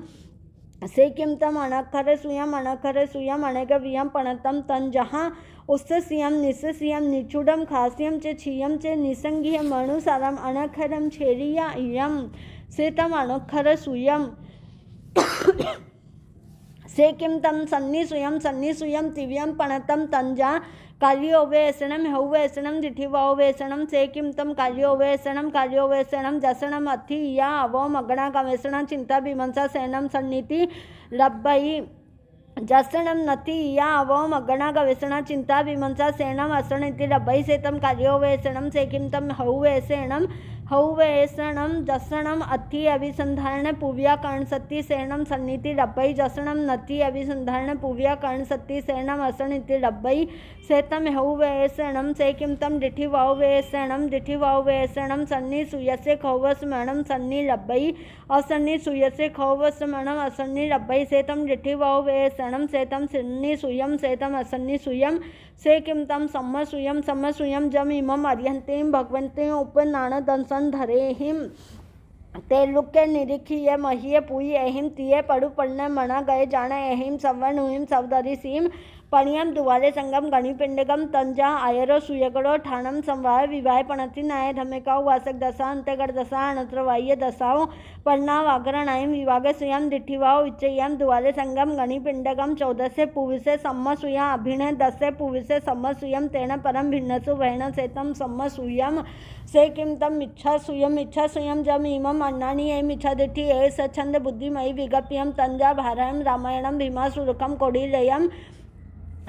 सेकिमतम अनक्षर सुयम अनगव्यम पणतम तन जहाँ उससे सियम निस्य सियम निचुडम खास्यम चे छियम चे निसंगिय मणुसारम अनक्षरम छेरिया इयम सेतम अनक्षर सुयम सेकिमतम सन्नि सुयम तिव्यम पणतम तंजा कार्योवेसनम हौवेसनम दिठिवावेसनम सेकिमतम कार्योवेसनम जसनम अथि या अवो मगणा गवेषण चिंता विमंसा सेनम सन्निति लब्बई जसनम नति या अवो मगणा गवेषण चिंता विमंसा सेनम असनिति लब्बई सेतम कार्योवेसनम सेकिमतम हौवेसनम जसनम अथि अभिसंधारण पुव्या कर्ण सत्ति सेनम सन्निति लब्बई जसनम नति अभिसंधारण पुव्या कर्ण सत्ति सेनम असनिति लब्बई सेतम हौवेसनम सेकिमतम दिठिवावेसनम सन्नि सुयसे खौवस्मरणम सन्नि लब्बई असन्नि सुयसे खौवस्मरणम असन्नि लब्बई सेतम दिठिवावेसनम सेतम सन्नि सुयम सेतम असन्नि सुयम सेकिमतम सम्म सुयम जम इमम अर्यन्तीम भगवन्तीम उपनाण दंसन धरेहिम ते लुक्य निरीखिय महिय पुई अहिम तिये पड़ु पढ़ने मना गए जाने अहिम सवन हुईम सवदरी सीम पणियम दुवाले संगम गणिपिंडगम तंजा आयरो सुयगड़ो ठाणम संवाय विवाह पणति नाय धमेकाउ वासक दशा अंतगढ़ दशा अनत्रवाह्य दशाओं पन्नाव आगरणायम विवाग सुयम दिठिवाओ इच्चयम दुवाले संगम गणिपिंडगम 14 से पुविसे सम्म सुया अभिनय 10 से पुविसे सम्म सुयम तेन परम भिन्नसु वहन सेतम सम्म सुयम सेकिमतम इच्छा सुयम जम इमम अन्नानी एम इच्छा दिठि ए सछंद बुद्धिमयी विगप्यम तंजा भारयम रामायणम भीमा सुरकम कोडिलयम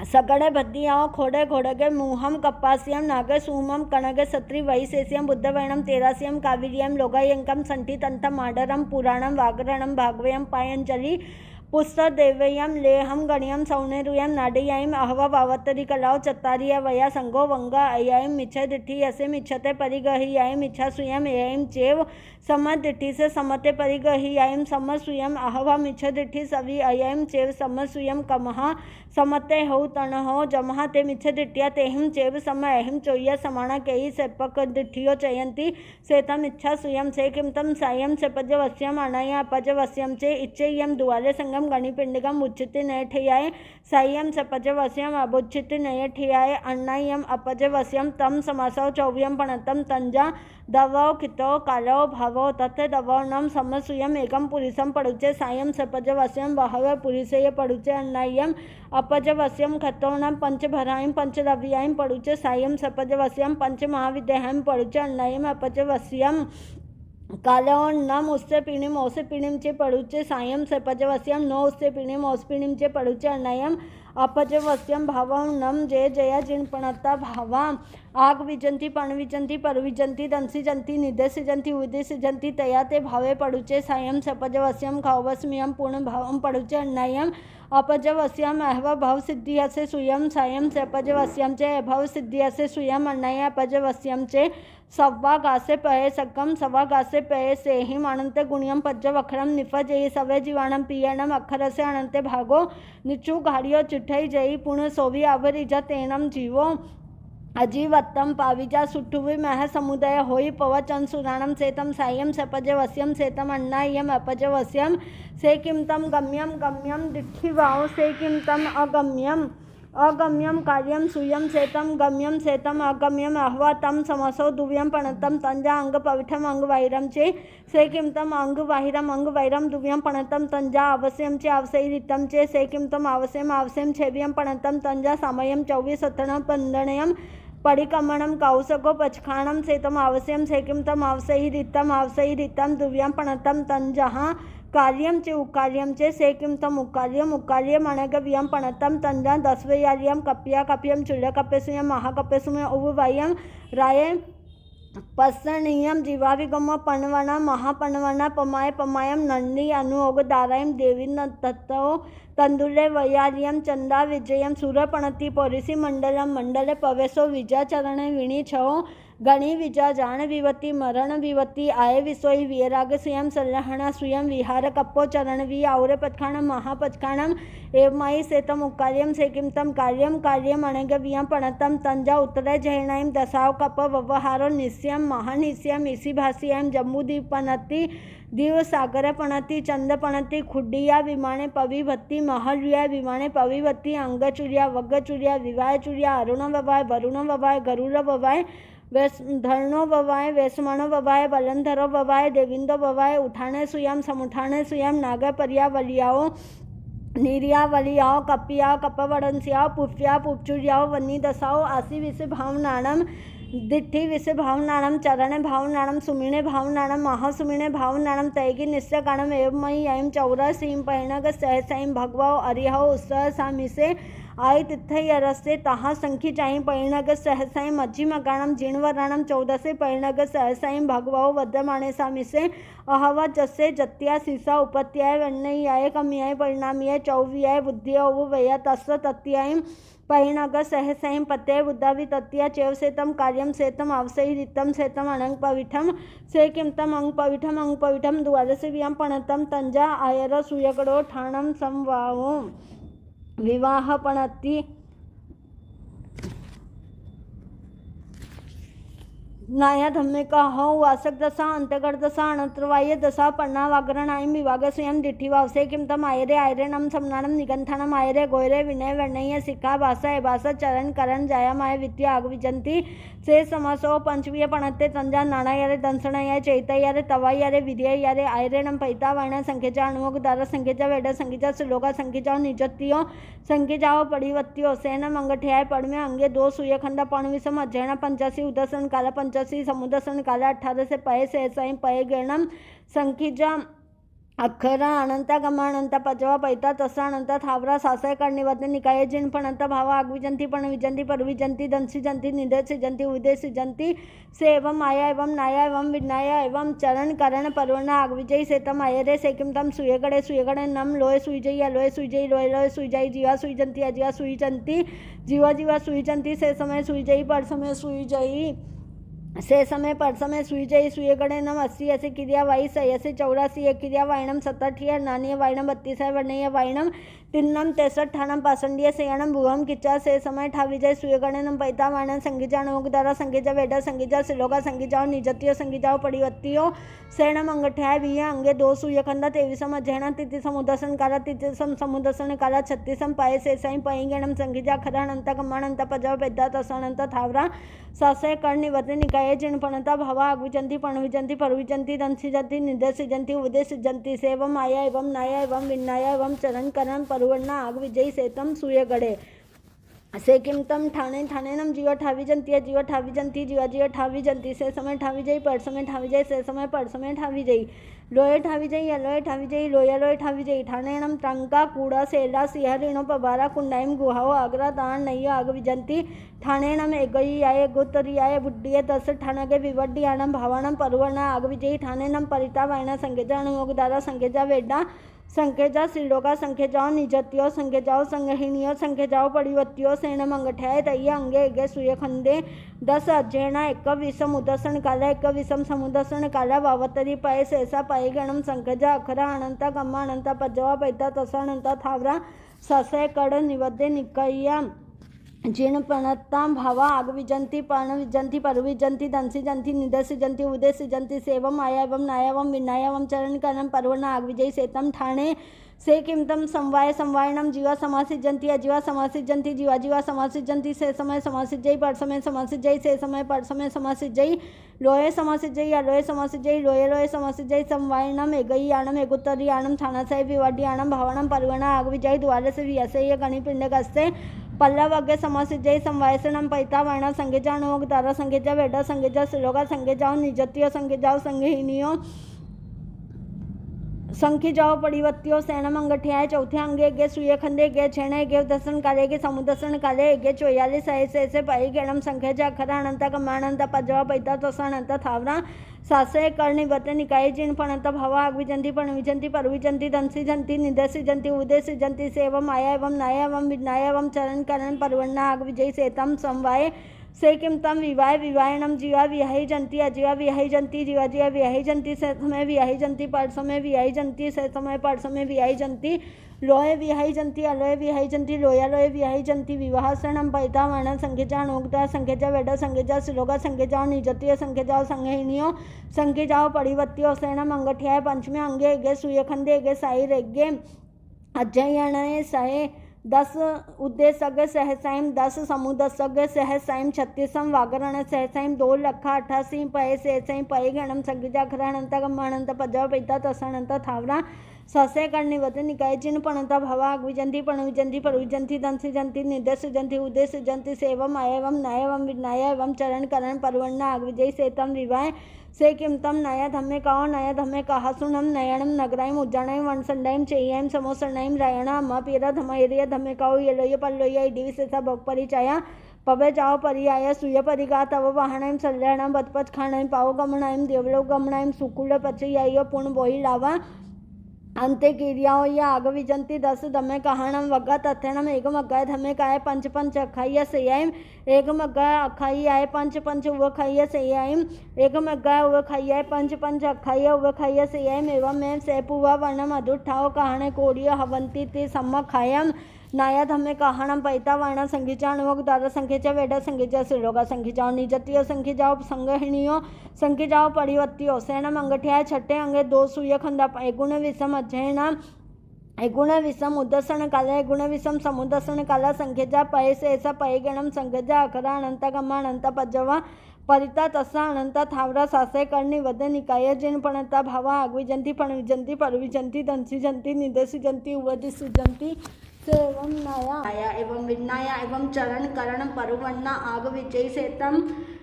सगड़े भद्दियाओं खोड़े घोड़गे मुहम कप्पास्यम नागे सूमम कणगे सत्री वैशेष्यम बुद्धवर्णम तेरास्यम काविर्यम लोगायंकम संठी तंतम आडरम पुराणम वागरणम भागवयम पायंजलि पुस्तदेवयं लेहं गण्यं सौनेरुयं नाडयायं अहवा वावत्तरी कलाओ चत्तारिया वया संगो वंगा अयायं मिच्छा दिट्ठी यसे मिच्छते परिगहियायं इच्छा सुयम एयं चेव समत दिट्ठी से समते परिगहियायं समत सुयम अहवा मिच्छा दिट्ठी सवि अयं चेव समत सुयम कमहा समते हो तणहो जमहा ते मिच्छा दिट्ठिया तेहिं चेव सम अहिं चोय्या समाना केयि सेपक दिट्ठियो चयंती सेतम इच्छा सुयम से किमतम सायं सेपजवस्यम अनया अपजवस्यम चे इच्छेयं दुआले संगम गणिपिंडिकम उच्चिति नयठियाय सायं सेपजवस्यम अबुच्चिति नयठियाय अन्नयं अपजवस्यम तम समासौ चौव्यम पणतम तंजा दवौ कितो कालो भावो तथे दवौ नम समसुयम एकम पुरुषम पड़ुचे सायं सेपजवस्यम बहवे पुरुषेय पड़ुचे अन्नयं अपजवस्यम खतोणम पंचभरायं पंचरव्यायं पड़ुचे सायं सेपजवस्यम पंच महाविद्यायं पड़ुचे अन्नयं अपजवस्यम कालो नम उससे पीणिम ओसे पीणिम चे पड़ुचे सायं सेपजवस्यम नो उससे पीणिम ओस पीणिम चे पड़ुचे अन्नयं अपजवस्यम भावं नम जय जया जिनपणता भावा आग विजंती पण विजंती पर विजंती दंसी जंती निदेश जंती उदेश जंती तया ते भावे पड़ुचे सायं सपजवस्यम खावस्मियम पूर्ण भावम पड़ुचे अन्नयं अपजवस्यम अहवा भाव सिद्धि असे सुयम सायं सपजवस्यम चे अभाव सिद्धि असे सुयम अन्नय अपजवस्यम चे सव्वा गासे पये सकम सवा गासे पये सेहिम अनंत गुणियम पज्ज वखरम निफजयी सवे जीवाणम पियणम अक्षर से अनंते भागो निचु घाड़ियो चिठई जयी पुण्य सोवी आवरिजा तेनम जीवो अजीवत्तम पाविजा सुठुवि मह समुदय होई पवचन सुराणम सेतम सायं सपजवस्यम सेतम अन्नायम अपजवस्यम से किमतम गम्यम गम्यम दिट्ठिवाओ से किमतम अगम्यम अगम्यम कार्यम सुयम सेतम गम्यम सेतम अगम्यम अहवा तम समसो दुव्यम पणतम तंजा अंग पविठम अंग वैरम चे से किमतम अंग वैरम दुव्यम पणतम तंजा अवश्यम चे अवसई रितम चे से किमतम अवश्यम छेव्यम पणतम तंजा समयम 24 उत्तणम पंदणयम परिकमणम कौसको पचखाणम सेतम अवश्यम से किमतम अवसई रितम दुव्यम पणतम तंजहा कार्यम चे उकार्यम चे से किमतम उकार्यम अनगव्यम पणतम तंजा दस्वयार्यम कप्यम चुल्य कप्यसुयम महाकप्यसुयम उवयम राय पसणीयम जीवाविगम पणवना महापणवना पमायम नंदी अनुयोग दारायम देवी तत्व तंदुले वयार्यम चंदा विजयम सूरपणति पौरिसी मंडले पवेशो विजाचरणे विणी छो गणी विजा जान विवती मरण विवती आय विसोई वीराग सुयम सल्लहणा सुयम विहार कप्पो चरण वि औरे पचखाणम महापचखाणम एवमाई सेतम उकार्यम से किमतम कार्यम अणगव्यम पणतम तंजा उत्तरे जहणायम दसाव कप व्यवहारो निस्यम महानिस्यम इसी भाष्यम जम्बूदीपनति दिव सागर पणति चंद पणति खुड्डिया विमाने पविभत्ति महलया विमाने पविभत्ति अंगचुरिया वग्गचुरिया विवाह चुरिया अरुण ववाय वरुण ववाय गरुड़ ववाय धर्णो ववाय वेसमणो ववाय बलंधरो ववाय देविंदो ववाय उठाने सुयम समुठाने सुयम नाग परिया वलियाओ नीरिया वलियाओ कपिया कपवड़ंसियाओ पुफ्या पुपचुरियाओ वन्नी दसाओ आसी विसे भावनाणम दिट्ठी विसे भावनाणम चरण भावनाणम सुमिणे भावनाणम महासुमिणे भावनाणम तैगी निस्यकाणम एवमयी ऐं चौरा सीम पैणग सहसाईं भगवाओ अरिहाओ उत्सह सामिसे आई तिथयरसे तहा संखी चाई पैणग सहसाई मज्जी मगाणम जीणवराणम 14 पैणग सहसाई भगवाओ वद्यमाणे सामिसे अहवा जसे जत्या सीसा उपत्याय वन्नयाय कमियाय परिणामियाय चौवियाय बुद्धिय वया तस् तत्याय पैणग सहसाई पत्याय बुद्धावि तत्या चेव सेतम कार्यम सेतम अवसई रितम सेतम अनंग पविठम से किमतम अंग पविठम द्वादश व्यम पणतम तंजा आयर सुयगड़ो ठाणम संवाओ विवाह पणति नाया धम्मिका हो वासक दशा अंतगढ़ दशा अनंतरवाय दशा पन्ना वागरणायम विभाग स्वयं दिट्ठी वावसे किमतम आयरे नम समनाणम निगंथनम आयरे गोयरे विनय वर्णय सिक्खा भाषा एभाषा चरण करण जायामाय वित्तीय आगविजंती से समासो पंचवीय पणते तंजा नाणायारे दंसणाय चैतयारे तवायारे विधेयारे आयरेणम पैता वर्ण संख्येचा अणुवक दार संख्येचा वेड संख्येचा श्लोका संख्येचा निजत्तियो संख्येजाओ पडिवत्तियो सेन मंगठ्याय पड़मे अंगे 2 सूर्यखंड पणविसम अध्ययन 85 उदसन काल 85 समुदसन काल 18 से पय से ऐसा पय गणम संख्येजा अक्षरा अनंत गमानंत पजवा पैता तसा अनंत थावरा सासय कर्णिवत निकाय जिन पणंत भावा आगविजंती पण विजंती परविजंती दंसी जंती निदय सिजंती उदय सिजंती से एवं माया एवं नाया एवं विनाया एवं चरण करण परवर्ण आगविजयी सेतम आयरे सेकिम तम सुयगड़े नम लोय सुईजयी अलोय सुईजयी लोय लोय सुईजयी जीवा सुईजंती अजीवा सुईजंती जीवा जीवा सुईजंती से समय सुईजयी पर समय सुईजयी से समय पर समय सुईजयी सुयगणे नम 80 ऐसे क्रिया वाई सही ऐसे 84 क्रिया वाइणम 67 नानीय वाइणम 32 वर्णीय वाइणम तिन्नम 63 ठाणम पासंडीय सेयणम भुवम किच्चा से समय ठाविजय सुयगणे नम पैता वाणम संगीजा नोगदारा संगीजा वेडा संगीजा सिलोगा संगीजाओ निजतियो संगीजाओ पडिवत्तियो सेणम अंगठ्याय विय अंगे 2 सूर्यखंड 23 अध्ययन तिथि समुदर्शन काला तिथि समुदर्शन काला 36 पाये से साई पैंगणम संगीजा खरानंत कमानंत पजव पेद्दा तसानंत थावरा सासय कर्णिवते निकाय जिनपणता भावा आगविजंती पणविजंती परविजंती दंसिजंती निदसिजंती उदयसिजंती सेवम माया एवं नाया एवं विनाया एवं चरण करण परवर्ण आगविजयी सेतम सूयगड़े से किम तम ठाणे ठाणेनम जीव ठाविजंती जीव ठाविजंती जीवा जीव ठाविजंती से समय ठाविजयी पर समय ठाविजयी से समय पर समय ठाविजयी लोय ठाविजयी अलोय ठाविजयी लोय लोय ठाविजयी ठाणेनम ट्रंका कूड़ा सेला सिहरिणो पबारा कुंडाइम गुहाओ आग्रा दान नय्य आगविजंती ठाणेनम एगई आय गोतरी आय बुड्डिय तस ठाणगे विवड्डियाणम भावाणम परवर्ण आगविजयी ठाणेनम परिता वायना संकेजा अनुयोगदारा संकेजा वेड्डा संख्येजा सिलोगा संख्येजाओ निजत्यो संख्येजाओ संगहिणियो संख्येजाओ पडिवत्यो सेणम अंगठ्याय तय्य अंगे एगे सूर्यखंडे 10 अध्ययन 21 उदर्शन काला 21 समुदर्शन काला वावतरी पाय सेसा पाय गणम संख्यजा अखरा अनंत गम्मा अनंत पजवा पैता तसा अनंत थावरा ससय कड निवद्य निकय्या जिन पणत्ता भावा आगविजंती पणविजंती परविजंती दंसिजंती निदसिजंती उदयसिजंती सेवम माया एवं नाया एवं विनाया एवं चरण करण परवर्ण आगविजयी सेतम ठाणे से किमतम समवाय समवायणम जीवा समासिजंती अजीवा समासिजंती जीवा जीवा समासिजंती से समय समासिजयी पर समय समासिजयी से समय पर समय समासिजयी लोय समासिजयी अलोय समासिजयी लोय लोय समासिजयी समवायणम एगई याणम एगुत्तरी याणम थानासय विवाडी याणम भावणम परवर्ण आगविजयी द्वार से वियसय गणिपिंडकस्ते पल्लव अग्गे समासिजयी समवायसनम पैता वाणा संगेजा नोग तारा संगेजा वेडा संगेजा सिलोगा संगेजाओ निजतियो संगेजाओ संगहिनियो संखी जाओ पडिवत्यो सेणम अंगठ्याय चौथे अंगे गे सूर्यखंडे गे छेणे गे दर्शन काले गे समुदर्शन काले गे 44 ऐसे पाई गेणम संख्याजा अखरा अनंत कमानंत पजवा पैता तसानंत थावरा सासय कर्णिवत निकाय जिन पणंत भावा आगविजंती पणविजंती परविजंती दंसिजंती निदसिजंती उदयसिजंती सेवम माया एवं नाया एवं विनाया एवं चरण करण परवर्ण आगविजयी सेतम समवाय से किम तम विवाह विवाहणम जीवा विहाई जंती अजीवा विहाई जंती जीवा जीवा विहाई जंती से समय विहाई जंती पर समय विहाई जंती से समय पर समय विहाई जंती लोय विहाई जंती अलोय विहाई जंती लोया लोय विहाई जंती विवाहसनम पैता वर्ण संख्यजा नोगदा संख्यजा वेडा संख्यजा सिलोगा संख्यजाओ निजतियो संख्यजाओ संगहिनियो संख्यजाओ पडिवत्यो सेणम अंगठ्याय पंचमे अंगे एगे सूर्यखंडे एगे साई रेगे अध्ययन सहे 10 उद्देश्य सहसाइम 10 समुदस्य सहसाइम 36 वागरण सहसाइम 2,88,000 पय सहसाइम पय गणम संगीजा खरानंत गमानंत पजवा पैता तसानंत थावरा ससे कर्णिवत निकाय जिन पणता भावा आगविजंती पणविजंती परविजंती दंसिजंती निदसिजंती उदयसिजंती सेवम माया एवं नाया एवं विनाया एवं चरण करण परवर्ण आगविजयी सेतम विवाह से किमतम नया धम्मे काओ नया धम्मे कहा सुनम नयनम नगराइम उज्जानाइम वनसंडाइम चेयम समोसरनाइम रायणा अम्मा पीरा धमयरिया धम्मे काओ येलोय पल्लोय इडी विशेषा भोगपरिचाया पवे जाओ परियाया सूय परिगा तव वाहनाइम सल्याणम बतपच खाणाइम पाओ गमणाइम देवलोक गमणाइम सुकुल पचयायो पूर्ण बोई लावा अंते क्रियाओं या आगविजंती 10 धम्मे कहाणम वग्गा तथ्यणम एकम अग्गाय धम्मे काय पंच पंच अखाय सेयाइम एकम अग्गाय अखाई आय पंच पंच उव खाय सेयाइम एकम अग्गाय उव खाय पंच पंच अखाय उव खाय सेयाइम एवं में सेपुवा वर्णम अदुठाओ कहाणे कोडिय हवंती ते सम्म खायम नाया धम्मे कहाणम पैता वाणा संगीचा अनुवग दादा संख्येचा वेडा संख्येचा सिलोगा संख्येजाओ निजतियो संख्येजाओ संगहिणियो संख्येजाओ पडिवत्तियो सेणम अंगठ्याय छठे अंगे 2 सूर्यखंडा एगुण विषम अध्ययन एगुण विषम उदर्शन काला एगुण विषम समुदर्शन काला संख्येजा पय से ऐसा पय गणम संख्येजा अखरा अनंत गम्मा अनंत पजवा परिता तसा अनंत थावरा सासय कर्णी वद निकाय जिन पणता भावा आगविजंती पणविजंती परविजंती दंसिजंती निदसिजंती उवदिसिजंती एवं नाया एवं विनाया एवं चरण करण परवन्ना आग विजयी सेतम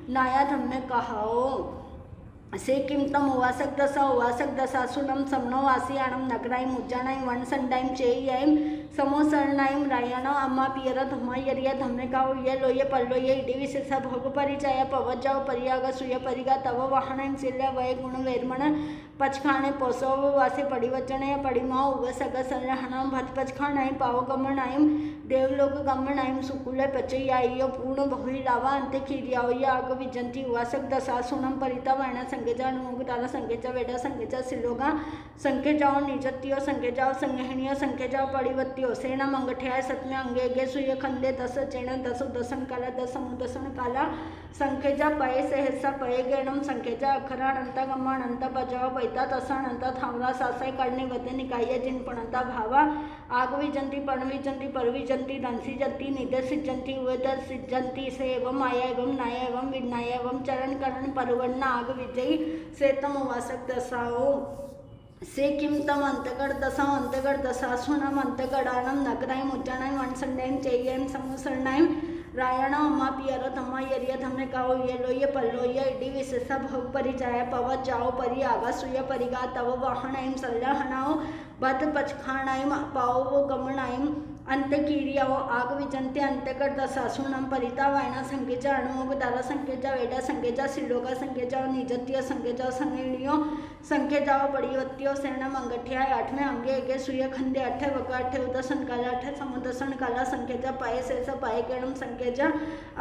नाया धम्मे कहाओ से किं तम उवासक दशासुनं समनो वासियाणं नगरायं उज्जानायं वनसंडायं चेय्यायं समोसरणायं रायाणं अम्मा पियर धम्मयर्य धम्मेका उय्य लोय पल्लोय इडी विशेषा भोग परिचय पवज्जाव परियाग सुय परिगा तव वाहनायं सिल्य वय गुण वैर्मण पचखाणे पोसव वासे पडिवचनय पडिमा उवसग संरहणां भत पचखाणायं पावगमनायं देवलोक गमनायं सुकुल पचय्याय पूर्ण बहुलावा अंते खिर्यावय आग विजंती उवासक दशासुनं परिता वायना संख्येचा अनुमुगताला संख्येचा वेडा संख्येचा सिलोगा संख्येजाओ निजत्यो संख्येजाओ संगहिणियो संख्येजाओ पडिवत्यो सेना मंगठ्याय सत्म्य अंगे गे सुय खंदे दस चेण दसो दसन काला दसमुदसन काला संख्येजा पये सहसा पये गेणम संख्येजा अखरानंत गमानंत बजाव पैता तसानंत थांबला सासाय काढणे वते निकाय जिनपणंता भावा आग विजंती पणविजंती परविजंती दंसी जंती निदसिजंती उदसिजंती से एवं माया एवं नाया एवं विनाया एवं चरण करण परवन्न आग विजयी सेतम उवासक दसाओ से किं तम अंतगढ़ दशासुनम अंतगढ़ानम नगरायं उज्जानायं वनसंडायं चेय्यायं समोसरणायं रायण अम्मा पियर धम्मा यर्य धम्मे काओ ये लोय पल्लोय इडी विशेषा भोग परिचय पवत जाओ परि आगा सुय परिगा तव वाहनायं सल्लहणाओ बत पचखाणायं पाओ गमनायं अंतकीर्याओ आग विजंते अंतकट दशासुनं परिता वायना संख्येचा अणुमुग दारा संख्येचा वेडा संख्येचा सिलोगा संख्येचा निजत्य संख्येचा संगिणियो संख्येचा पडिवत्यो सेना मंगठ्या आठवे अंगे एके सुय खंदे अठे वग अठे उदसन काला अठे समुदसन काला संख्येचा पाये शेष पाये केणम संख्येचा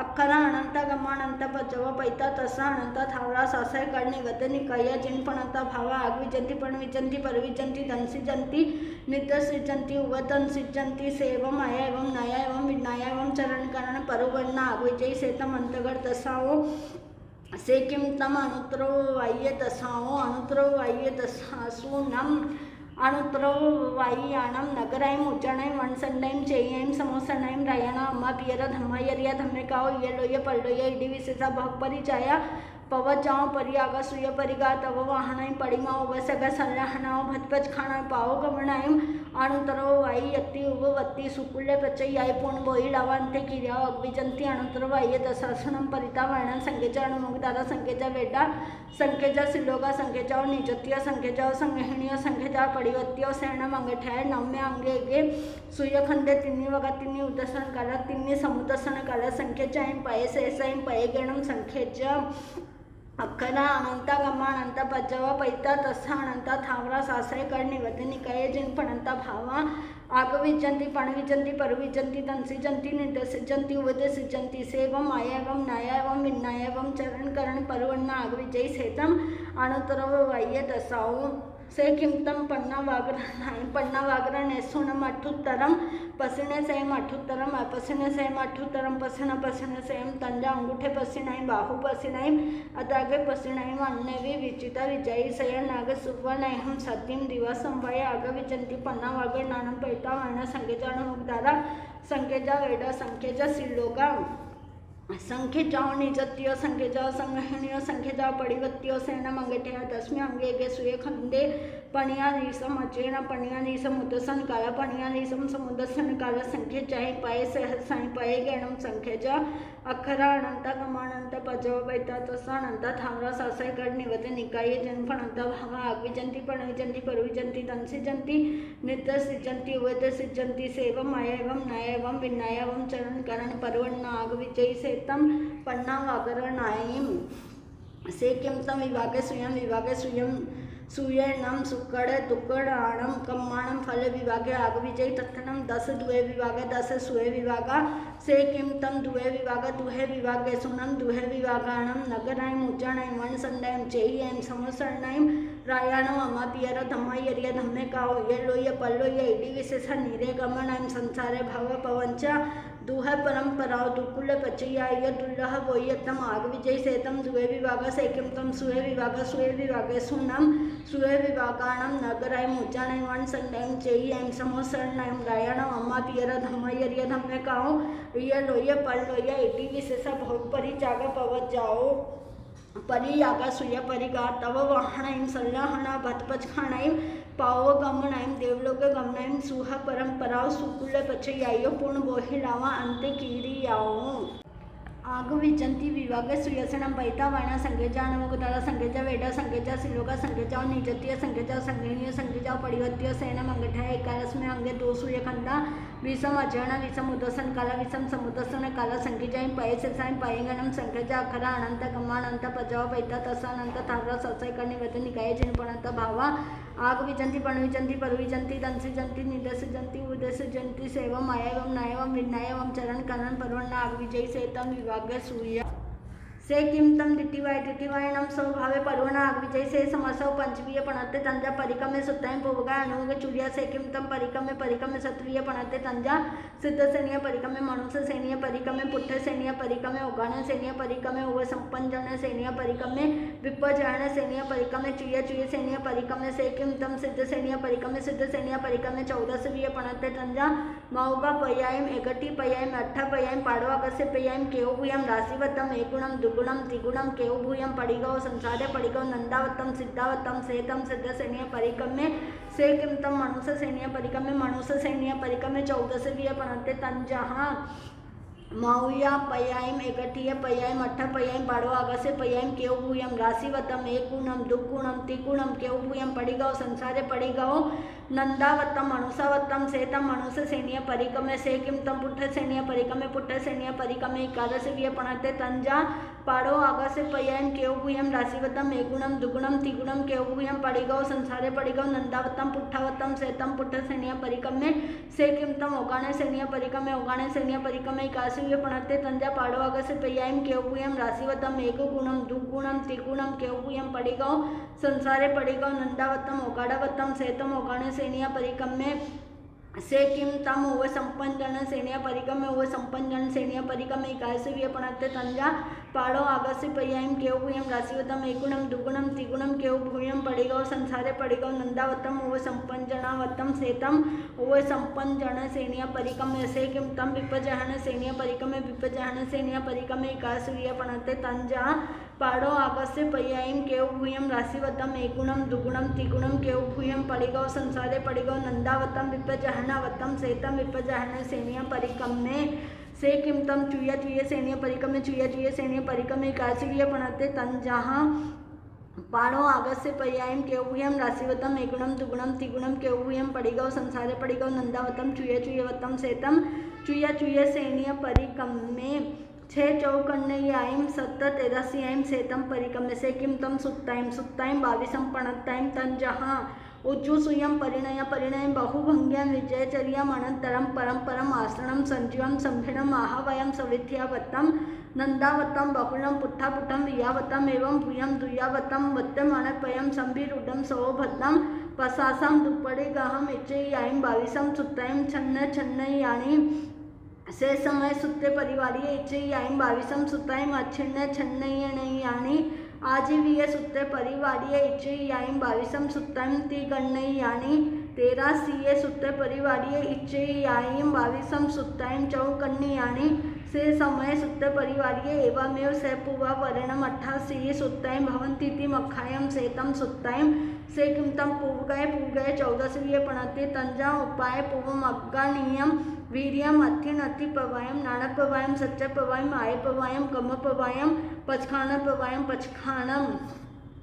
अक्षरा अनंत गमानंत पजव पैता तसा अनंत थावरा सासाय काढणे वते निकाय जिनपणंता भावा आग विजंती पण विजंती परविजंती धनसी जंती निदसिजंती उवतनसिजंती से एवं माया एवं नाया एवं विनाया एवं चरण करण परुवर्ण आग विजयी सेतम अंतगढ़ दशाओ से किं तम अनुत्रो वाह्य दशाओ अनुत्रो वाह्य दशासुनम अनुत्रो वाह्याणं नगरायं उज्जानायं वनसंडायं चेय्यायं समोसरणायं रायाणं अम्मा पियर धम्मयर्य धम्मेकाओ ये लोय पल्लोय इडी विशेषा भोग परिचय पवज्जाओ परियागा सुय परिगा तव वाहनायं पडिमा उवसग संरहणाओ भतपच खाणाय पाओ गमनायं अणुतरो वाई यत्ती उवत्ती सुकुल्य प्रचय्याय पूर्ण बोईलावा अंते किर्याओ अग्विजंती अणुतरो वाह्य दशासुनं परिता वायना संख्येचा अणुमुगदारा संख्येचा वेडा संख्येचा सिलोगा संख्येचा निजत्य संख्येचा संगहिणियो संख्येचा पडिवत्यो सेना मंगठ्याय नम्य अंगे गे सुय खंदे तिन्नी वगा तिन्नी उदसन काला तिन्नी समुदसन काला संख्येचा पये सहसायं पये गेणम संख्येचा अक्षरा अनंता गमानंत पजव पैता तसा अनंता थावरा सासाय काढणे वते निकाय जिनपणंता भावा आग विजंती पणविजंती परविजंती दंसिजंती निदसिजंती उदसिजंती से एवं माया एवं नाया एवं विनाया एवं चरण करण परवन्न आग विजयी सेतम अनुतरव वाह्य दशाओ से किं तम पन्ना वागरण एसुनम अठुत्तरम पसिने सेम अठुत्तरम अपसिने सेम अठुत्तरम पसिने सेम तंजा अंगूठे पसिनाई बाहु पसिनाई अतागे पसिनाई अन्नेवी विचिता विजयी सय नाग सुवर्णयहम सत्यम दिवसं वय आग विजंती पन्ना वागण नानम पैता वायना संख्येचा अणुमुगदारा संख्येचा वेडा संख्येचा सिलोगा संख्येजाओ निजत्यो संख्येजाओ संगहिणियो संख्येजाओ पडिवत्यो सेना मंगठ्या दसम्य अंगे गे सुये खंदे पणिया रीसम अचेण पणिया रीसम उदसन काला पणिया रीसम समुदसन काला संख्येचाय पाये सहसाय पाये गेणम संख्येजा अक्षरा अनंत गमानंत पजव पैता तसा अनंत थावरा सासाय काढ निवते निकाय जनफणंत भावा आग विजंती पणविजंती परविजंती दंसिजंती निदसिजंती उवदसिजंती सेवम माया एवं नाया एवं विनाया एवं चरण करण परवन्न आग विजयी सेतम पन्ना वागरणायं से किं तम विभागे सुयं सूयेणम सुकड़ तुकड़ाणम कम्माणम फल विभागे आग विजयी तत्थनम दस दुहे विभागे दस सुहे विभागा से किं तम दुहे विभागे सुनम दुहे विभागाणम नगरायं उज्जानायं वनसंडायं चेय्यायं समोसरणायं रायाणं अम्मा पियर धम्मयर्य धम्मेकाओ ये लोय पल्लोय इडी विशेषा नीरे गमनायं संसारे भव पवंच दुह परंपराओ दुकुल पचय्याय दुल्लह वोयतम आग विजय सेतम दुहे विभाग से किं तम सुहे विभागे सुनम सुहे विभागाणं नगरायं उज्जानायं वनसंडायं चेय्यायं समोसरणायं रायाणं अम्मा पियर धम्मयर्य धम्मेकाओ ये लोय पल्लोय इडी विशेषा भोग परिचाग पवत जाओ परियागा सुय परिगा तव वाहनायं सल्लहणा भतपचखाणायं पाओ गमनायं देवलोक गमनायं सुह परंपराओ सुकुल पचय्यायो पूर्ण बोहिलावा अंते कीरियाओ आग विजंती विभाग सुयसनम पैता वाणा संज्ञा नवगुतारा संज्ञा वेदा संज्ञा सिलोका संज्ञा निजतीय संज्ञा संज्ञनीय संज्ञा परिवर्त्य सेनम अंगठा एकारस्मे अंगे दो सूर्यखंडा विषम अजर्ण विषम उदसन काला विषम समुदसन काला संज्ञा पय सेसाई पयंगनम संज्ञा अखरा अनंत गमानंत पजव पैता तसानंत थारा ससैक निवेद निकाय जिनपणंत भावा आग विजंती पणविजंती परविजंती दंसी जंती निदस जंती उदस जंती सेवम मायावम नायवम विनायवम चरण करण परवर्ण आग विजयी सेतम विभाग सूर्य से किम तम दिटिवायनम स्वभावे पर्वणा आग विजय से समसव पंचवीय पणते तंजा परिकमे सुत्ताएं पोवगा अनुग चुरिया से किम तम परिकमे सत्वीय पणते तंजा सिद्ध सेनीय परिकमे मनुष्य सेनीय परिकमे पुट्ठ सेनीय परिकमे उगाण सेनीय परिकमे उव संपंजन सेनीय परिकमे विपजन सेनीय परिकमे चुय सेनीय परिकमे से किम तम सिद्ध सेनीय परिकमे 14वीय पणते तंजा मौगा पयायम एकटी पयायम अट्ठ पयायम पाड़ो अगस्य पयायम केवभूयम राशिवतम एकगुणम दुगुणम त्रिगुणम केवभूयम पड़िगौ संसारे पड़िगौ नंदावतम सिद्धावतम सेतम सिद्ध सेनीय परिकमे से किम तम मनुष्य सेनीय परिकमे 14वीय पणते तंजहा मौया पयायम एकटीय पयायम अट्ठ पयायम पाड़ो अगस्य पयायम केवभूयम राशिवतम एकगुणम दुगुणम त्रिगुणम केवभूयम पड़िगौ संसारे पड़िगौ नंदावतम मनुषावतम सेतम मनुष्य सेनीय परिकमे से किम तम पुट्ठ सेनीय परिकमे 11वीय पणते तंजा पाड़ो अगस्य पयायम केवभूयम राशिवतम एकगुणम दुगुणम त्रिगुणम केवभूयम पड़िगौ संसारे पड़िगौ नंदावतम पुट्ठावतम सेतम पुट्ठ सेनीय परिकमे से किम तम ओगाणे सेनीय परिकमे 81वीय पणते तंजा पाड़ो अगस्य पयायम केवभूयम राशिवतम एकगुणम दुगुणम त्रिगुणम केवभूयम पड़िगौ संसारे पड़िगौ नंदावतम ओगाड़वतम सेतम ओगाणे सेनीय परिकमे से किम तम उव संपंजन सेनीय परिकमे 81वीय पणते तंजा पाड़ो अगस्य पयायम केवभूयम राशिवतम एकगुणम दुगुणम त्रिगुणम केवभूयम पड़िगौ संसारे पड़िगौ नंदावतम उव संपंजनावतम सेतम उव संपंजन सेनीय परिकमे से किम तम विपजहन सेनीय परिकमे 81वीय पणते तंजा पाड़ो अगस्य पयायम केवभूयम राशिवतम एकगुणम दुगुणम त्रिगुणम केवभूयम पड़िगौ संसारे पड़िगौ नंदावतम विपजहनावतम सेतम विपजहन सेनीय परिकमे से किम तम चुय सेनीय परिकमे 81वीय पणते तंजहा पाड़ो अगस्य पयायम केवभूयम राशिवतम एकगुणम दुगुणम त्रिगुणम केवभूयम पड़िगौ संसारे पड़िगौ नंदावतम चुयवतम सेतम चुय सेनीय परिकमे 6 चौकन्नयायम 13वीं सेतम परिकमे से किम तम सुत्तायम 22 पणत्तायम तंजहा उज्जुसूयम परिणयम बहुभंग्यम विजयचर्यम अनंतरम परम आश्रणम संजीवम संभिणम आहावयम सविथ्यावतम नंदावतम बहुलम पुट्ठम वियावतम एवं भूयम दुयावतम वत्तमणपयम संभिरूढ़म सौभद्रम पसासम दुप्पड़ेगाहम इच्चयायम 22 सुत्तायम छन्नयानी से समय सुत्ते परिवारीय इच्चयायम 22 सुत्तायम छन्नयानी आजीवीय सुत्ते परिवारीय इच्चयायम 22 सुत्तायम तिगण्णयानी 13 सुत्ते परिवारीय इच्चयायम 22 सुत्तायम चौकन्नयानी से समय सुत्ते परिवारीय एवमेव से पुवा वर्णम 88 सुत्तायम भवन्तीति मखायम सेतम सुत्तायम से किम तम पूवगय 14वीय पणते तंजा उपाय पूवम अग्गानीयम वीर्यम अथि पवायम नाणक पवायम सच्च पवायम आय पवायम कम पवायम पचखाणम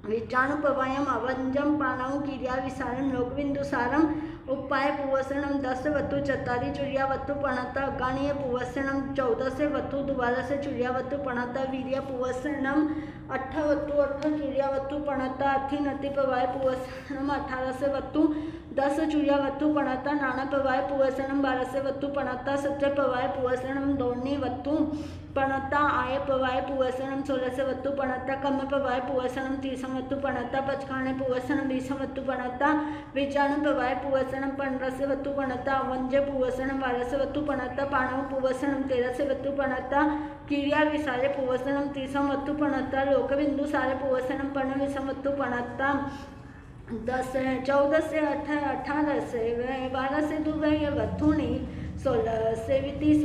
विचाणु पवायम अवंजम पाणव क्रिया विसारम लोकविंदुसारम उपाय पुवसनम 10 वत्तु चतारी चुरिया वत्तु पणता अगाणीय पुवसनम 14 वत्तु दुबारा से चुरिया वत्तु पणता वीर्य पुवसनम 8 वत्तु 8 चुरिया वत्तु पणता अथि नति पवाय पुवसनम 18 वत्तु 10 चुरिया वत्तु पणता नाना पवाय पुवसनम 12 वत्तु पणता सच्च पवाय पुवसनम दोनी वत्तु पणता आय पवाय पुवसनम 16 वत्तु पणता कम पवाय पुवसनम 30 वत्तु पणता पचखाणे पुवसनम 20 वत्तु पणता विचाणु पवाय पुवसनम 15 वत्तु पणता अवंज पुवसनम 12 वत्तु पणता पाणव पुवसनम 13 वत्तु पणता क्रिया विसारे पुवसनम 30 वत्तु पणता लोकबिंदु सारे पुवसनम 15 वत्तु पणता 10 14 से 18 से 12 से दुबई वत्तुनी 16 से 30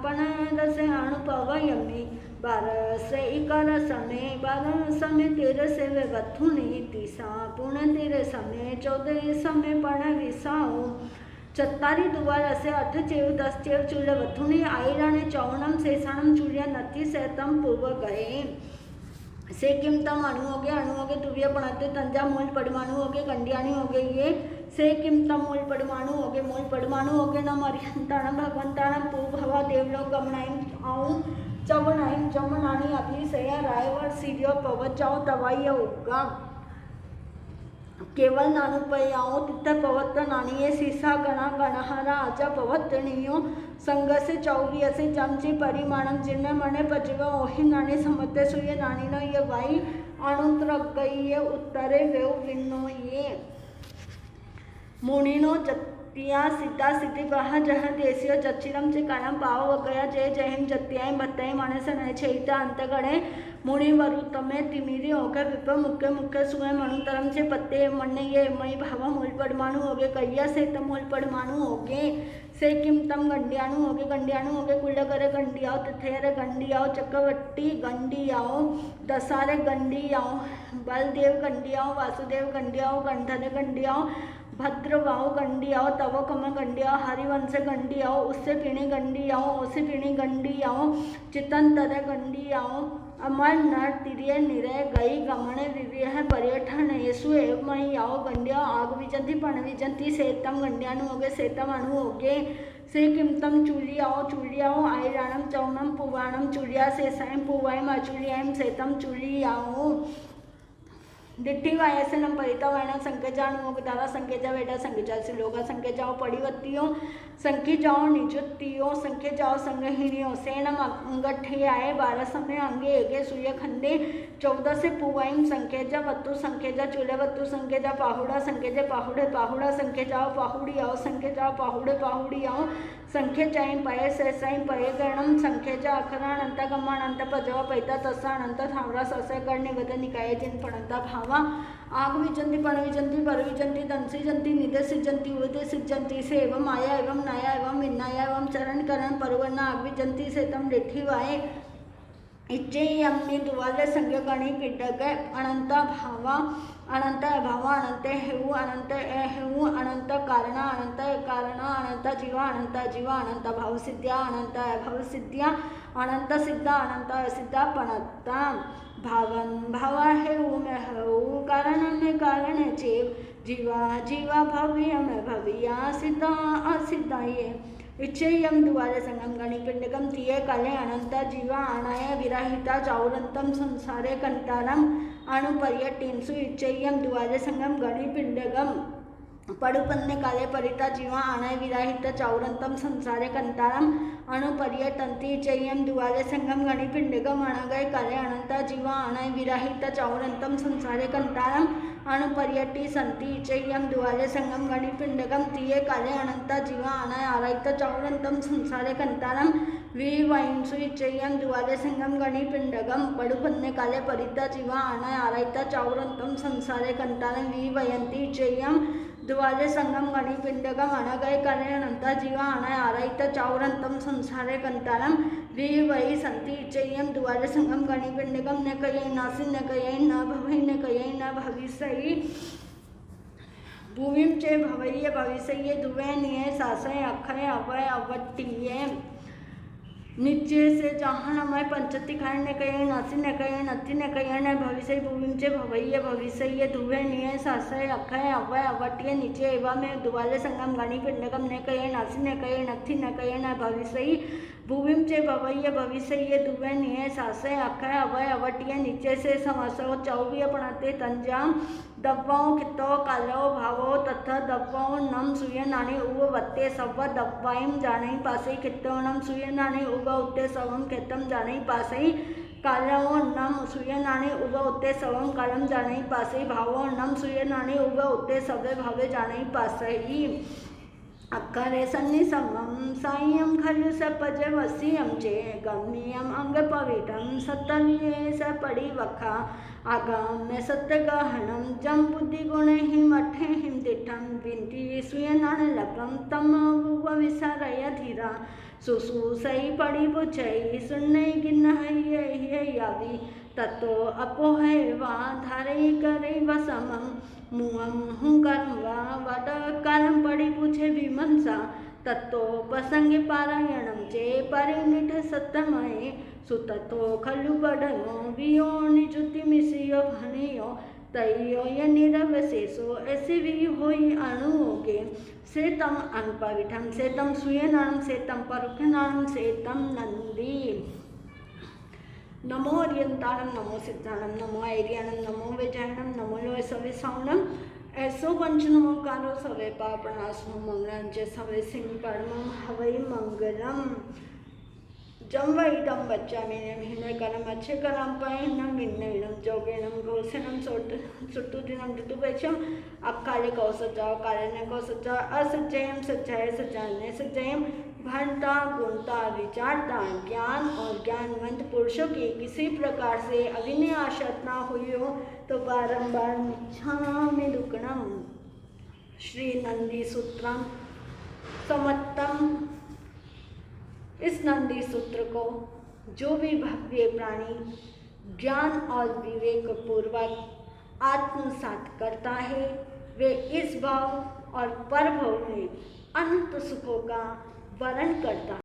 15 से अणुपवयमी 12 से 11 समय 12 समय 13 से वे वत्तुनी 30 पुणे 13 समय 14 समय पण विसाओ चत्तारी दुवार असे 8 चेव 10 चेव चूल्य वथुनी आयराणे चौणम शेषाणम चूर्या नति सेतम पूर्व गए से किमतम अणु हो गए दुव्य पणते तंजा मूल परमाणु हो गए गंडियाणी हो गई ये से किमतम मूल परमाणु हो गए नम अर्यंताणम भगवंताणम पू भवा देवलोक गमनाइम आऊं चवनाइम जमनानी अभिषय रायवर सीरियो पवत जाओ दवाई उगा केवल नानुपयाओ तित्त पवत्त नाणीये सीसा गणा गणहारा आजा पवत्तणीयो संग से 24 चमचे परिमाणम जिन्न मणे पजव ओहि नाणे समते सुये नाणीनो ये वाई अणुत्र गई ये उत्तरे वेव विन्नो ये मुनिनो जत्तिया सीता सिद्धि बहा जह देशियो जच्चिरम चे काणम पाव वगया जय जयम जत्याय भत्ताय मानस नय छैता अंतगणे मुनिवरु तमे तिमिरी ओके विप मुख्य मुख्य सुए मणुतरम से पत्ते मन्ने ये मई भावा मूल परमाणु हो गए कैया से तम मूल परमाणु हो गए से किम तम गंडियाणु हो गए कुल्लकरे गंडियाओ तिथेरे गंडियाओ चक्रवर्ती गंडियाओ दसारे गंडियाओ बलदेव गंडियाओ वासुदेव गंडियाओ गंधर गंडियाओ भद्रवाओ गंडियाओ तवो कम गंडियाओ हरिवंश गंडियाओ उससे पीणी गंडियाओ उसे पीणी गंडियाओ चितंतर गंडियाओ अमर नर तिरिय निरय गई गमने विविह पर्यटन येसु एवं याओ गंडिया आग विजंती पण विजंती सेतम गंडियानु हो गए सेतम अणु हो गए से किमतम चूलियाओ आयराणम चौनम पुवाणम चूलिया से साइम पुवाइम अचूलियाम सेतम चूलियाओ दिट्ठी वायसे नम परिता वायना संकेजाणु दारा संकेजा वेटा संकेजा सिलोगा संकेजाओ पड़िवत्तियों संकेजाओ निजुत्तियों संकेजाओ संगहिणियों सेनम अंगठे आए 12 समय अंगे एगे सुय खंडे 14 से पुवाइम संकेजा वत्तु संकेजा चूल्य वत्तु संकेजा पाहुड़ा संकेजा पाहुड़ा संकेजाओ पाहुड़ियाओ संकेजाओ पाहुड़ियाओ संख्येजाईं पये सेसाईं पये गणम संख्येजा अखराणंत गमाणंत पजवा पैता तसाणंत थावरा ससे कर्णिवद निकाय जिन पणंता भावा आग विजंती पण विजंती पर विजंती दंसी जंती निदे सिजंती उदे सिजंती से एवं माया एवं नाया एवं विन्नाया एवं चरण करण परवर्ण आग विजंती से तम डेठी वाये इच्छेयी अम्मी दुवाले संज्ञगणी पिडक अनंत भावा अनंत अभावा अनंत हेऊ अनंत कारण अनंत जीवा अनंत भावसिद्ध्या अनंत अभावसिद्ध्या अनंत सिद्धा अनंत असिद्धा पणत्ता भावन भावा हेऊ में हेऊ कारण में कारण चेव जीवा भव्य में भव्या सिद्धा असिद्धा ये इच्छेयम दुवारे संगम गणिपिंडकम तिये काले अनंत जीवा आणाय विराहिता चाउरंतम संसारे कंतारम अणुपर्यटिन्सु इच्छेयम दुवारे संगम गणिपिंडकम पडुपन्ने काले परिता जीवा आणाय विराहित चाउरंतम संसारे कंतारम अणुपर्यटन्ति इच्छेयम दुवारे संगम गणिपिंडकम अणगय काले अनंत जीवा आणाय विराहित चाउरंतम संसारे कंतारम अणुपर्यटी संति इच्छेयम दुवारे संगम गणिपिंडकम तिये काले अनंत जीवा आणाय आरायित चाउरंतम संसारे कंतारम विवैंसु इच्छेयम दुवारे संगम गणिपिंडकम पडुपन्ने काले परिता जीवा आणाय आरायित चाउरंतम संसारे कंतारम विवयंति इच्छेयम दुवारे संगम गणिपिंडकम अणगय काले अनंत जीवा आणाय आरायित चाउरंतम संसारे कंतारम विवै संति इच्छेयम दुवारे संगम गणिपिंडकम न कयै नासि न कयै न भवै न कयै न भविष्यै भूमिम चे भवैये भविष्ये दुवे निये सासय अक्षय अवय अवट्टिये नित्य से जहानमय पंचति खाय न कहे नासी न कहे नति न कहे न भविष्य भूमिचे भवैये भविष्य धुवे निये सासय अक्षय अवय अवट्य नीचे एवं में दुवाले संगम गणिपिंडकम न कहे नासी न कहे नथि न कहे न भविष्य भूमिचे भवैये भविष्य धुवे निये सासय अक्षय अवय अवट्य नीचे से समसो चौव्य पणते तंजाम दब्बाओं कितो कालो भावो तथा दब्बाओं नम सुय नानी उव वत्ते सव दब्बाइम जाने पासे कितो नम सुय नानी उव उत्ते सवम केतम जाने पासे कालो नम सुय नानी उव उत्ते सवम कालम जाने पासे भावो नम सुय नानी उव उत्ते सवे भावे जाने पासे अक्करे सन्नि समम सायं खलु सपज वसियम चे गम्यम अंग पवित्रम सत्तविये स पड़ी वखा आगाम में सत्य गहनम जम बुद्धि गुण हिम अठे हिम दिठम विंती सुयनान लपम तम वो विसारय धीरा सुसु सही पड़ी बुझई सुनई गिन है यावी ततो अपोहे वा धारे करे व समम मुहम हुंकरम वा वद करम पड़ी पूछे विमंसा तत्तो प्रसंगे पारायणम चे परिनिठ सत्तमये सुततो खलु बडनो वियो निजुति मिसियो भनियो तयो य निरवशेषो ऐसे भी होई अणुओगे सेतम अनपविठम सेतम सुयनम सेतम परुखनम सेतम नंदी। नमो अर्यंताणम नमो सिद्धाणम नमो ऐर्याणम नमो वेजायणम नमो लोय सवे सावणम ऐसो पंच नमोकारो सवे पापणास्मो मंगलांचे सवे सिंह परमम हवै मंगलम जम वैदम बच्चा मेने हिने करम अच्छे करम पैनम विन्नम जोगेनम घोषणम सुट्टुदिनम ऋतुपेक्षम अकाले कौसजा कालेने कौसजा असज्जयम सज्जय सज्जने सज्जयम भंता गुणता विचारता ज्ञान और ज्ञानवंत पुरुषों की किसी प्रकार से अविनय आशत ना हुई हो तो बारंबार मिच्छामि दुक्कडम। श्री नंदी सूत्रम समत्तम। इस नंदी सूत्र को जो भी भव्य प्राणी ज्ञान और विवेक पूर्वक आत्मसात करता है वे इस भाव और परभव में अनंत सुखों का वर्ण करता